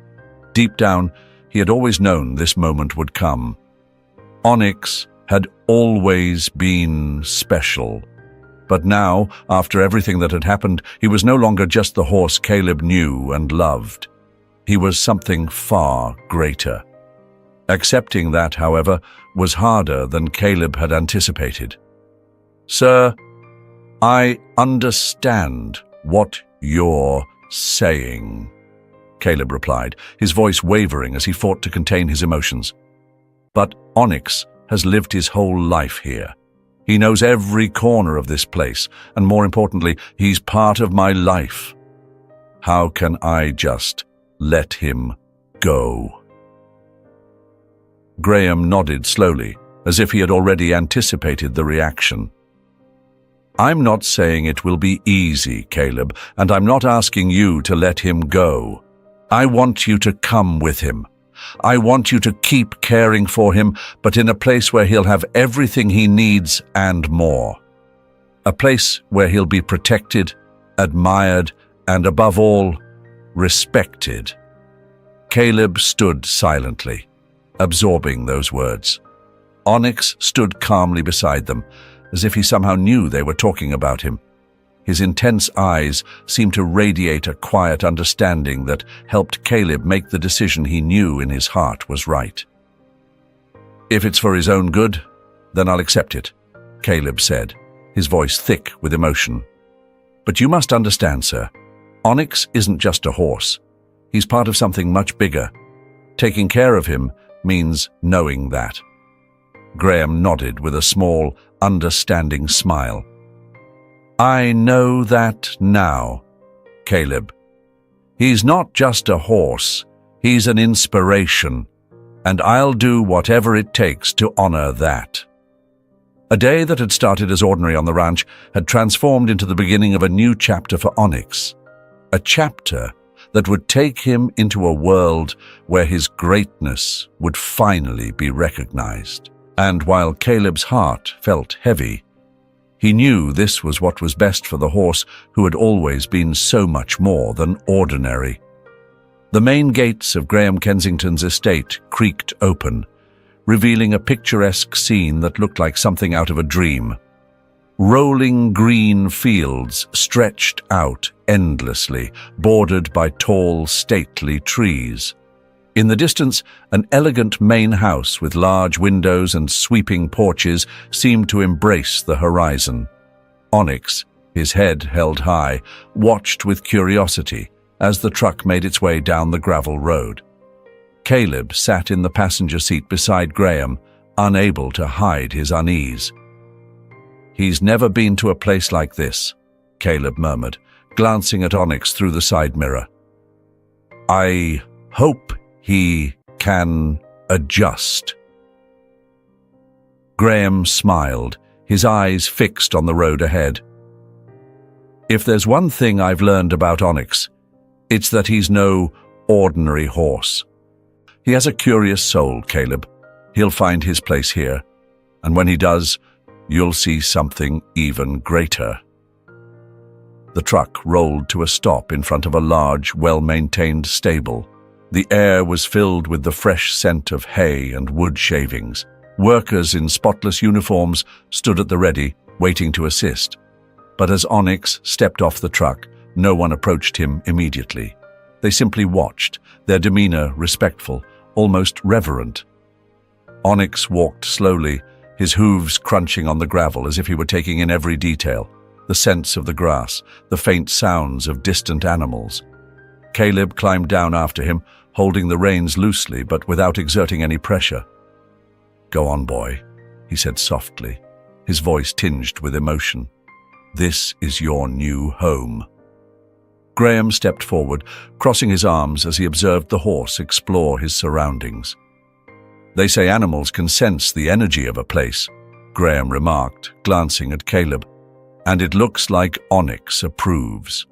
Deep down, he had always known this moment would come. Onyx had always been special. But now, after everything that had happened, he was no longer just the horse Caleb knew and loved. He was something far greater. Accepting that, however, was harder than Caleb had anticipated. "Sir, I understand what you're saying," Caleb replied, his voice wavering as he fought to contain his emotions. "But Onyx has lived his whole life here. He knows every corner of this place, and more importantly, he's part of my life. How can I just let him go?" Graham nodded slowly, as if he had already anticipated the reaction. "I'm not saying it will be easy, Caleb, and I'm not asking you to let him go. I want you to come with him. I want you to keep caring for him, but in a place where he'll have everything he needs and more. A place where he'll be protected, admired, and above all, respected." Caleb stood silently, absorbing those words. Onyx stood calmly beside them, as if he somehow knew they were talking about him. His intense eyes seemed to radiate a quiet understanding that helped Caleb make the decision he knew in his heart was right. "If it's for his own good, then I'll accept it," Caleb said, his voice thick with emotion. "But you must understand, sir, Onyx isn't just a horse. He's part of something much bigger. Taking care of him means knowing that." Graham nodded with a small, understanding smile. "I know that now, Caleb. He's not just a horse, he's an inspiration, and I'll do whatever it takes to honor that." A day that had started as ordinary on the ranch had transformed into the beginning of a new chapter for Onyx. A chapter that would take him into a world where his greatness would finally be recognized. And while Caleb's heart felt heavy, he knew this was what was best for the horse who had always been so much more than ordinary. The main gates of Graham Kensington's estate creaked open, revealing a picturesque scene that looked like something out of a dream. Rolling green fields stretched out endlessly, bordered by tall, stately trees. In the distance, an elegant main house with large windows and sweeping porches seemed to embrace the horizon. Onyx, his head held high, watched with curiosity as the truck made its way down the gravel road. Caleb sat in the passenger seat beside Graham, unable to hide his unease. "He's never been to a place like this," Caleb murmured, glancing at Onyx through the side mirror. "I hope he can adjust." Graham smiled, his eyes fixed on the road ahead. "If there's one thing I've learned about Onyx, it's that he's no ordinary horse. He has a curious soul, Caleb. He'll find his place here, and when he does, you'll see something even greater." The truck rolled to a stop in front of a large, well-maintained stable. The air was filled with the fresh scent of hay and wood shavings. Workers in spotless uniforms stood at the ready, waiting to assist. But as Onyx stepped off the truck, no one approached him immediately. They simply watched, their demeanor respectful, almost reverent. Onyx walked slowly, his hooves crunching on the gravel as if he were taking in every detail, the scents of the grass, the faint sounds of distant animals. Caleb climbed down after him, holding the reins loosely but without exerting any pressure. "Go on, boy," he said softly, his voice tinged with emotion. "This is your new home." Graham stepped forward, crossing his arms as he observed the horse explore his surroundings. "They say animals can sense the energy of a place," Graham remarked, glancing at Caleb, "and it looks like Onyx approves."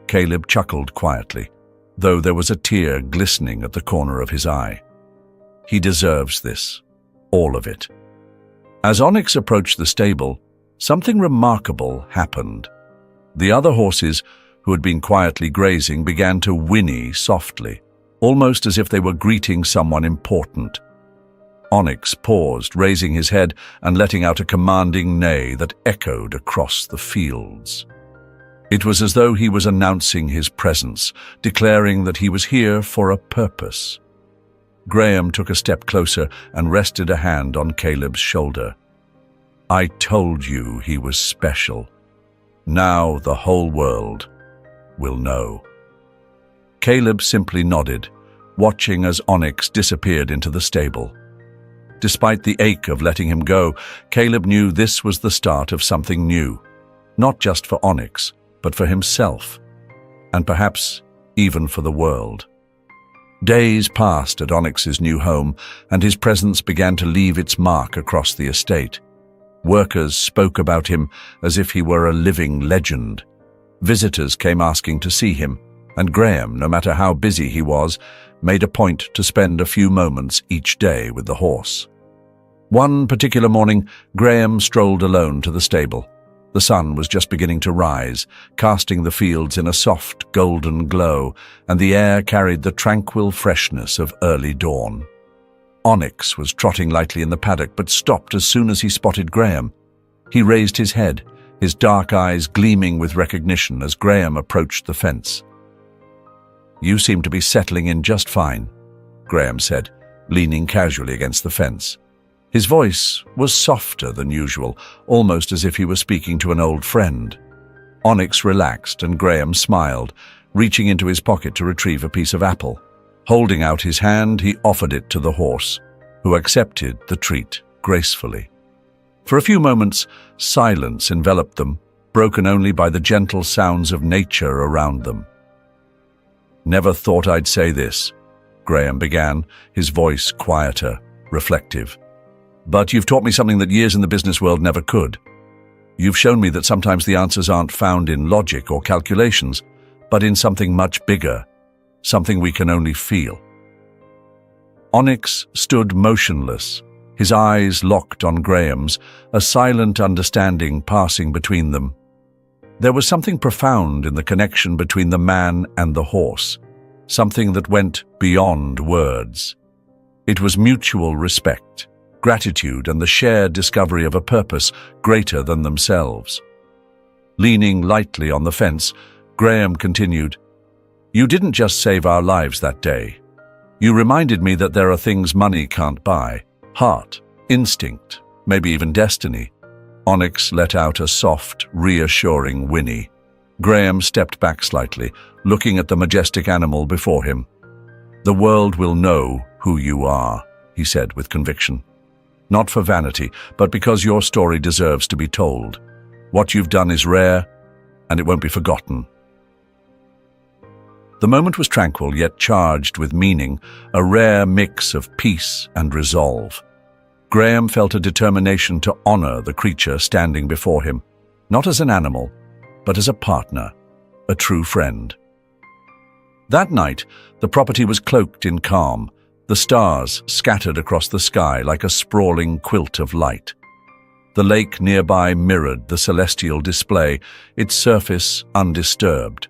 Caleb chuckled quietly, though there was a tear glistening at the corner of his eye. "He deserves this, all of it." As Onyx approached the stable, something remarkable happened. The other horses, who had been quietly grazing, began to whinny softly, almost as if they were greeting someone important. Onyx paused, raising his head and letting out a commanding neigh that echoed across the fields. It was as though he was announcing his presence, declaring that he was here for a purpose. Graham took a step closer and rested a hand on Caleb's shoulder. "I told you he was special. Now the whole world will know." Caleb simply nodded, watching as Onyx disappeared into the stable. Despite the ache of letting him go, Caleb knew this was the start of something new, not just for Onyx, but for himself, and perhaps even for the world. Days passed at Onyx's new home, and his presence began to leave its mark across the estate. Workers spoke about him as if he were a living legend. Visitors came asking to see him, and Graham, no matter how busy he was, made a point to spend a few moments each day with the horse. One particular morning, Graham strolled alone to the stable. The sun was just beginning to rise, casting the fields in a soft golden glow, and the air carried the tranquil freshness of early dawn. Onyx was trotting lightly in the paddock, but stopped as soon as he spotted Graham. He raised his head, his dark eyes gleaming with recognition as Graham approached the fence. "You seem to be settling in just fine," Graham said, leaning casually against the fence. His voice was softer than usual, almost as if he were speaking to an old friend. Onyx relaxed and Graham smiled, reaching into his pocket to retrieve a piece of apple. Holding out his hand, he offered it to the horse, who accepted the treat gracefully. For a few moments, silence enveloped them, broken only by the gentle sounds of nature around them. "Never thought I'd say this," Graham began, his voice quieter, reflective. "But you've taught me something that years in the business world never could. You've shown me that sometimes the answers aren't found in logic or calculations, but in something much bigger, something we can only feel." Onyx stood motionless, his eyes locked on Graham's, a silent understanding passing between them. There was something profound in the connection between the man and the horse, something that went beyond words. It was mutual respect, gratitude, and the shared discovery of a purpose greater than themselves. Leaning lightly on the fence, Graham continued, "You didn't just save our lives that day. You reminded me that there are things money can't buy: heart, instinct, maybe even destiny." Onyx let out a soft, reassuring whinny. Graham stepped back slightly, looking at the majestic animal before him. "The world will know who you are," he said with conviction. "Not for vanity, but because your story deserves to be told. What you've done is rare, and it won't be forgotten." The moment was tranquil, yet charged with meaning, a rare mix of peace and resolve. Graham felt a determination to honor the creature standing before him, not as an animal, but as a partner, a true friend. That night, the property was cloaked in calm, the stars scattered across the sky like a sprawling quilt of light. The lake nearby mirrored the celestial display, its surface undisturbed.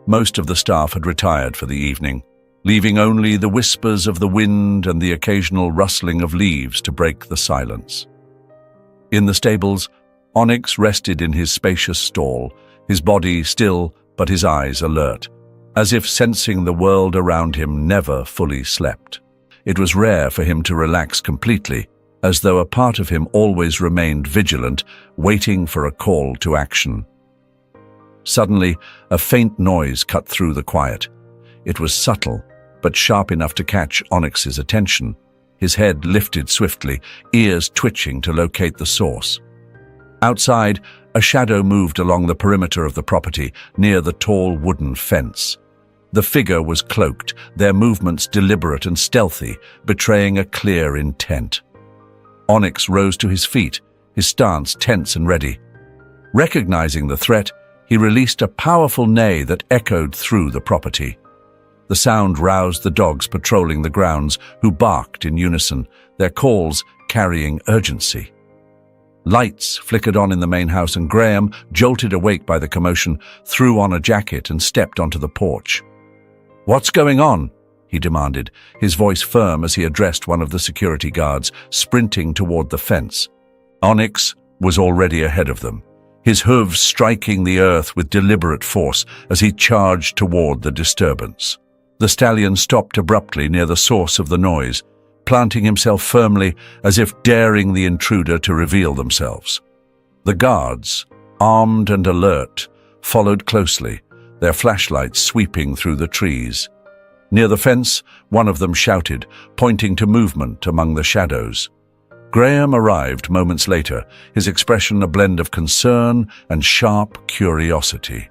Most of the staff had retired for the evening, leaving only the whispers of the wind and the occasional rustling of leaves to break the silence. In the stables, Onyx rested in his spacious stall, his body still but his eyes alert, as if sensing the world around him never fully slept. It was rare for him to relax completely, as though a part of him always remained vigilant, waiting for a call to action. Suddenly, a faint noise cut through the quiet. It was subtle, but sharp enough to catch Onyx's attention. His head lifted swiftly, ears twitching to locate the source. Outside, a shadow moved along the perimeter of the property, near the tall wooden fence. The figure was cloaked, their movements deliberate and stealthy, betraying a clear intent. Onyx rose to his feet, his stance tense and ready. Recognizing the threat, he released a powerful neigh that echoed through the property. The sound roused the dogs patrolling the grounds, who barked in unison, their calls carrying urgency. Lights flickered on in the main house, and Graham, jolted awake by the commotion, threw on a jacket and stepped onto the porch. "What's going on?" he demanded, his voice firm as he addressed one of the security guards, sprinting toward the fence. Onyx was already ahead of them, his hooves striking the earth with deliberate force as he charged toward the disturbance. The stallion stopped abruptly near the source of the noise, planting himself firmly as if daring the intruder to reveal themselves. The guards, armed and alert, followed closely, their flashlights sweeping through the trees. Near the fence, one of them shouted, pointing to movement among the shadows. Graham arrived moments later, his expression a blend of concern and sharp curiosity.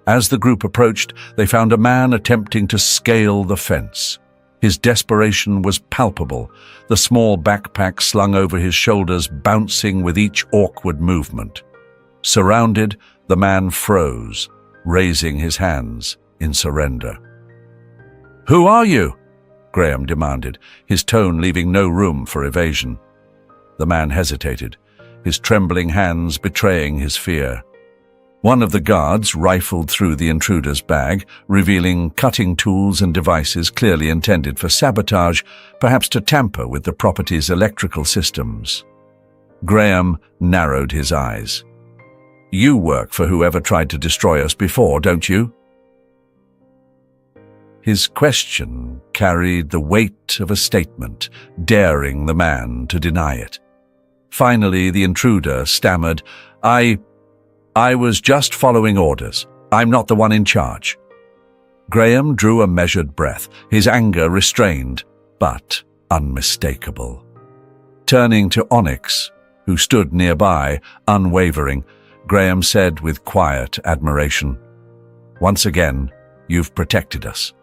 As the group approached, they found a man attempting to scale the fence. His desperation was palpable, the small backpack slung over his shoulders bouncing with each awkward movement. Surrounded, the man froze, raising his hands in surrender. "Who are you?" Graham demanded, his tone leaving no room for evasion. The man hesitated, his trembling hands betraying his fear. One of the guards rifled through the intruder's bag, revealing cutting tools and devices clearly intended for sabotage, perhaps to tamper with the property's electrical systems. Graham narrowed his eyes. "You work for whoever tried to destroy us before, don't you?" His question carried the weight of a statement, daring the man to deny it. Finally, the intruder stammered, I was just following orders. I'm not the one in charge." Graham drew a measured breath, his anger restrained, but unmistakable. Turning to Onyx, who stood nearby, unwavering, Graham said with quiet admiration, "Once again, you've protected us."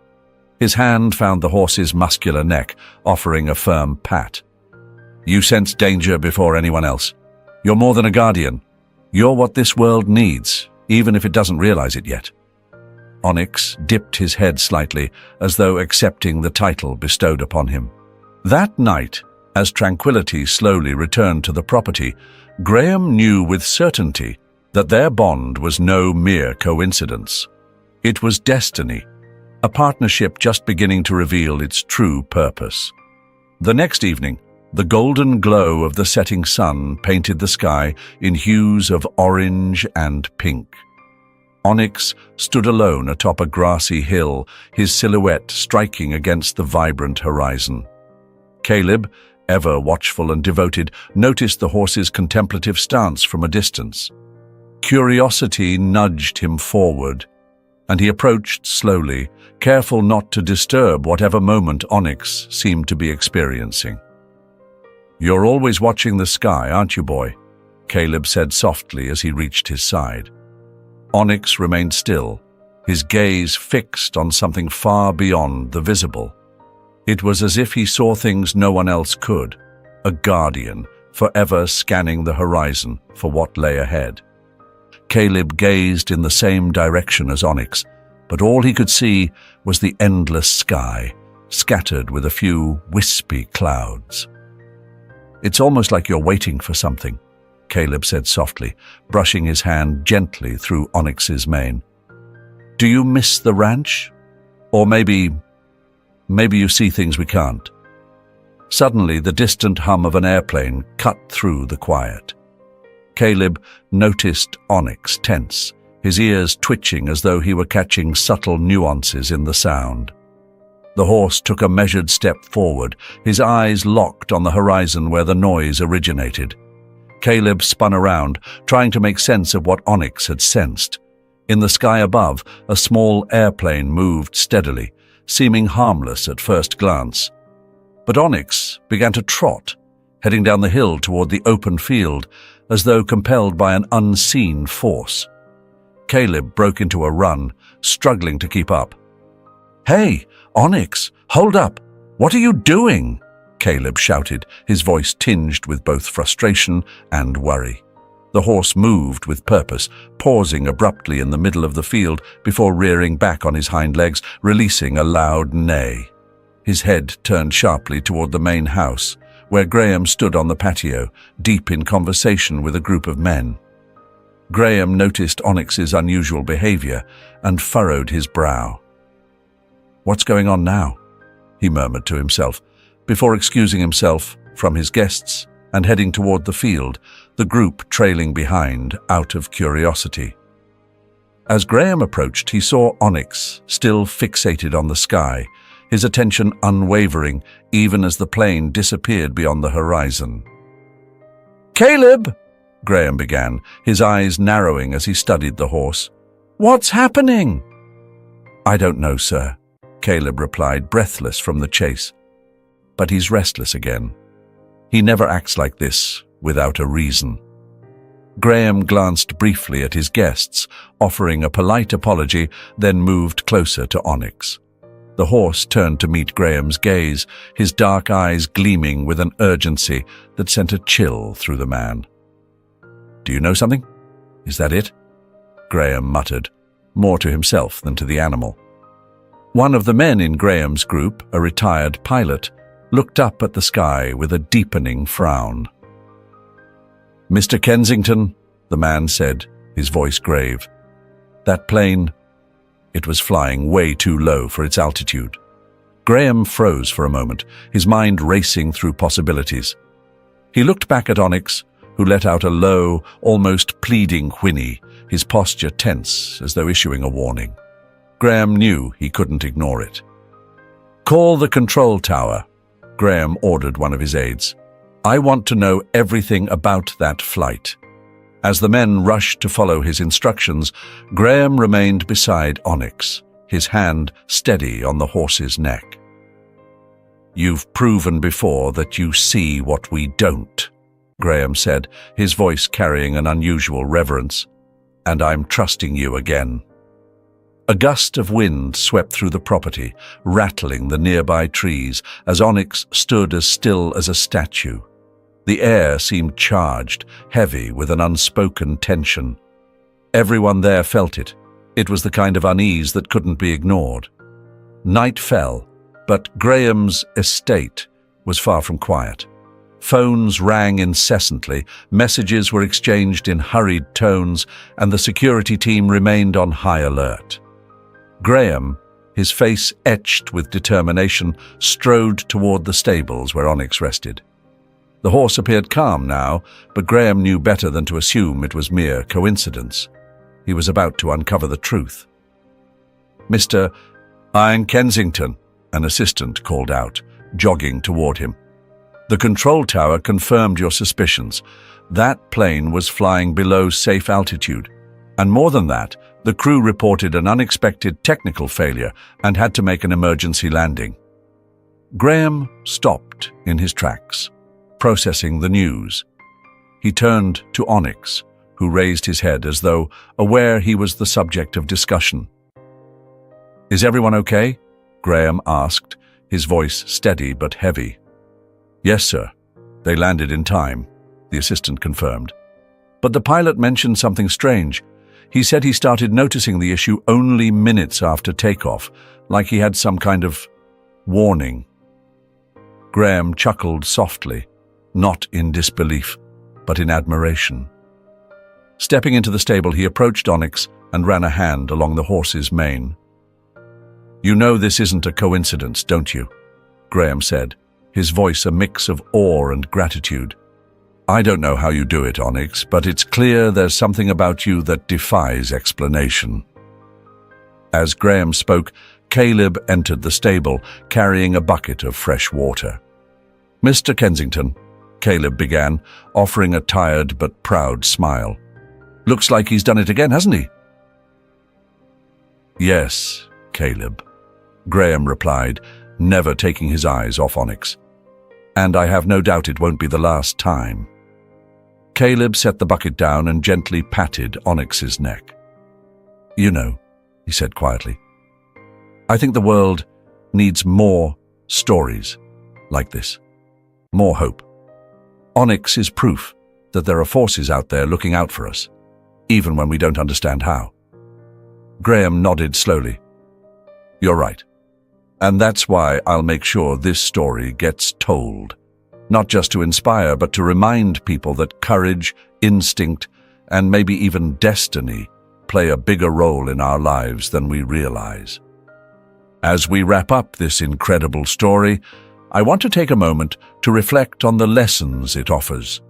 His hand found the horse's muscular neck, offering a firm pat. "You sensed danger before anyone else. You're more than a guardian. You're what this world needs, even if it doesn't realize it yet." Onyx dipped his head slightly, as though accepting the title bestowed upon him. That night, as tranquility slowly returned to the property, Graham knew with certainty that their bond was no mere coincidence. It was destiny, a partnership just beginning to reveal its true purpose. The next evening, the golden glow of the setting sun painted the sky in hues of orange and pink. Onyx stood alone atop a grassy hill, his silhouette striking against the vibrant horizon. Caleb, ever watchful and devoted, noticed the horse's contemplative stance from a distance. Curiosity nudged him forward, and he approached slowly, careful not to disturb whatever moment Onyx seemed to be experiencing. "You're always watching the sky, aren't you, boy?" Caleb said softly as he reached his side. Onyx remained still, his gaze fixed on something far beyond the visible. It was as if he saw things no one else could, a guardian, forever scanning the horizon for what lay ahead. Caleb gazed in the same direction as Onyx, but all he could see was the endless sky, scattered with a few wispy clouds. "It's almost like you're waiting for something," Caleb said softly, brushing his hand gently through Onyx's mane. "Do you miss the ranch? Or maybe you see things we can't." Suddenly, the distant hum of an airplane cut through the quiet. Caleb noticed Onyx tense, his ears twitching as though he were catching subtle nuances in the sound. The horse took a measured step forward, his eyes locked on the horizon where the noise originated. Caleb spun around, trying to make sense of what Onyx had sensed. In the sky above, a small airplane moved steadily, seeming harmless at first glance. But Onyx began to trot, heading down the hill toward the open field, as though compelled by an unseen force. Caleb broke into a run, struggling to keep up. "Hey, Onyx, hold up! What are you doing?" Caleb shouted, his voice tinged with both frustration and worry. The horse moved with purpose, pausing abruptly in the middle of the field before rearing back on his hind legs, releasing a loud neigh. His head turned sharply toward the main house, where Graham stood on the patio, deep in conversation with a group of men. Graham noticed Onyx's unusual behavior and furrowed his brow. "What's going on now?" he murmured to himself, before excusing himself from his guests and heading toward the field, the group trailing behind out of curiosity. As Graham approached, he saw Onyx still fixated on the sky, his attention unwavering even as the plane disappeared beyond the horizon. "Caleb!" Graham began, his eyes narrowing as he studied the horse. "What's happening?" "I don't know, sir," Caleb replied, breathless from the chase. "But he's restless again. He never acts like this without a reason." Graham glanced briefly at his guests, offering a polite apology, then moved closer to Onyx. The horse turned to meet Graham's gaze, his dark eyes gleaming with an urgency that sent a chill through the man. "Do you know something? Is that it?" Graham muttered, more to himself than to the animal. One of the men in Graham's group, a retired pilot, looked up at the sky with a deepening frown. "Mr. Kensington," the man said, his voice grave. "That plane, it was flying way too low for its altitude." Graham froze for a moment, his mind racing through possibilities. He looked back at Onyx, who let out a low, almost pleading whinny, his posture tense as though issuing a warning. Graham knew he couldn't ignore it. "Call the control tower," Graham ordered one of his aides. "I want to know everything about that flight." As the men rushed to follow his instructions, Graham remained beside Onyx, his hand steady on the horse's neck. "You've proven before that you see what we don't," Graham said, his voice carrying an unusual reverence. "And I'm trusting you again." A gust of wind swept through the property, rattling the nearby trees as Onyx stood as still as a statue. The air seemed charged, heavy with an unspoken tension. Everyone there felt it. It was the kind of unease that couldn't be ignored. Night fell, but Graham's estate was far from quiet. Phones rang incessantly, messages were exchanged in hurried tones, and the security team remained on high alert. Graham, his face etched with determination, strode toward the stables where Onyx rested. The horse appeared calm now, but Graham knew better than to assume it was mere coincidence. He was about to uncover the truth. "Mr. Iron Kensington," an assistant called out, jogging toward him. "The control tower confirmed your suspicions. That plane was flying below safe altitude. And more than that, the crew reported an unexpected technical failure and had to make an emergency landing." Graham stopped in his tracks, processing the news. He turned to Onyx, who raised his head as though aware he was the subject of discussion. "Is everyone okay?" Graham asked, his voice steady but heavy. "Yes, sir. They landed in time," the assistant confirmed. "But the pilot mentioned something strange. He said he started noticing the issue only minutes after takeoff, like he had some kind of warning." Graham chuckled softly, not in disbelief, but in admiration. Stepping into the stable, he approached Onyx and ran a hand along the horse's mane. "You know this isn't a coincidence, don't you?" Graham said, his voice a mix of awe and gratitude. "I don't know how you do it, Onyx, but it's clear there's something about you that defies explanation." As Graham spoke, Caleb entered the stable, carrying a bucket of fresh water. "Mr. Kensington," Caleb began, offering a tired but proud smile. "Looks like he's done it again, hasn't he?" "Yes, Caleb," Graham replied, never taking his eyes off Onyx. "And I have no doubt it won't be the last time." Caleb set the bucket down and gently patted Onyx's neck. "You know," he said quietly, "I think the world needs more stories like this. More hope. Onyx is proof that there are forces out there looking out for us, even when we don't understand how." Graham nodded slowly. "You're right. And that's why I'll make sure this story gets told. Not just to inspire, but to remind people that courage, instinct, and maybe even destiny play a bigger role in our lives than we realize." As we wrap up this incredible story, I want to take a moment to reflect on the lessons it offers.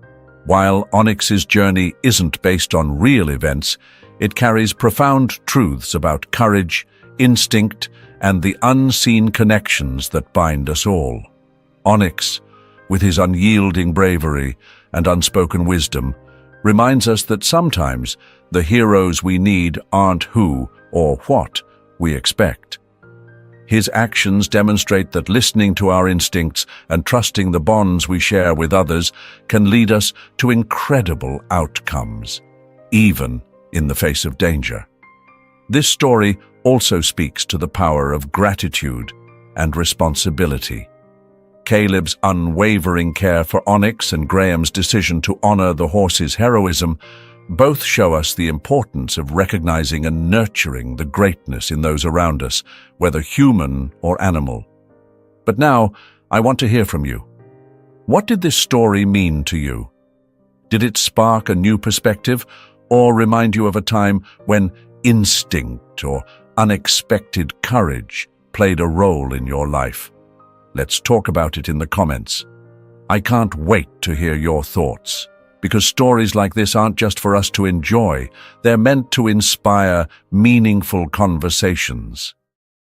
While Onyx's journey isn't based on real events, it carries profound truths about courage, instinct, and the unseen connections that bind us all. Onyx, with his unyielding bravery and unspoken wisdom, reminds us that sometimes the heroes we need aren't who or what we expect. His actions demonstrate that listening to our instincts and trusting the bonds we share with others can lead us to incredible outcomes, even in the face of danger. This story also speaks to the power of gratitude and responsibility. Caleb's unwavering care for Onyx and Graham's decision to honor the horse's heroism both show us the importance of recognizing and nurturing the greatness in those around us, whether human or animal. But now, I want to hear from you. What did this story mean to you? Did it spark a new perspective, or remind you of a time when instinct or unexpected courage played a role in your life? Let's talk about it in the comments. I can't wait to hear your thoughts, because stories like this aren't just for us to enjoy, they're meant to inspire meaningful conversations.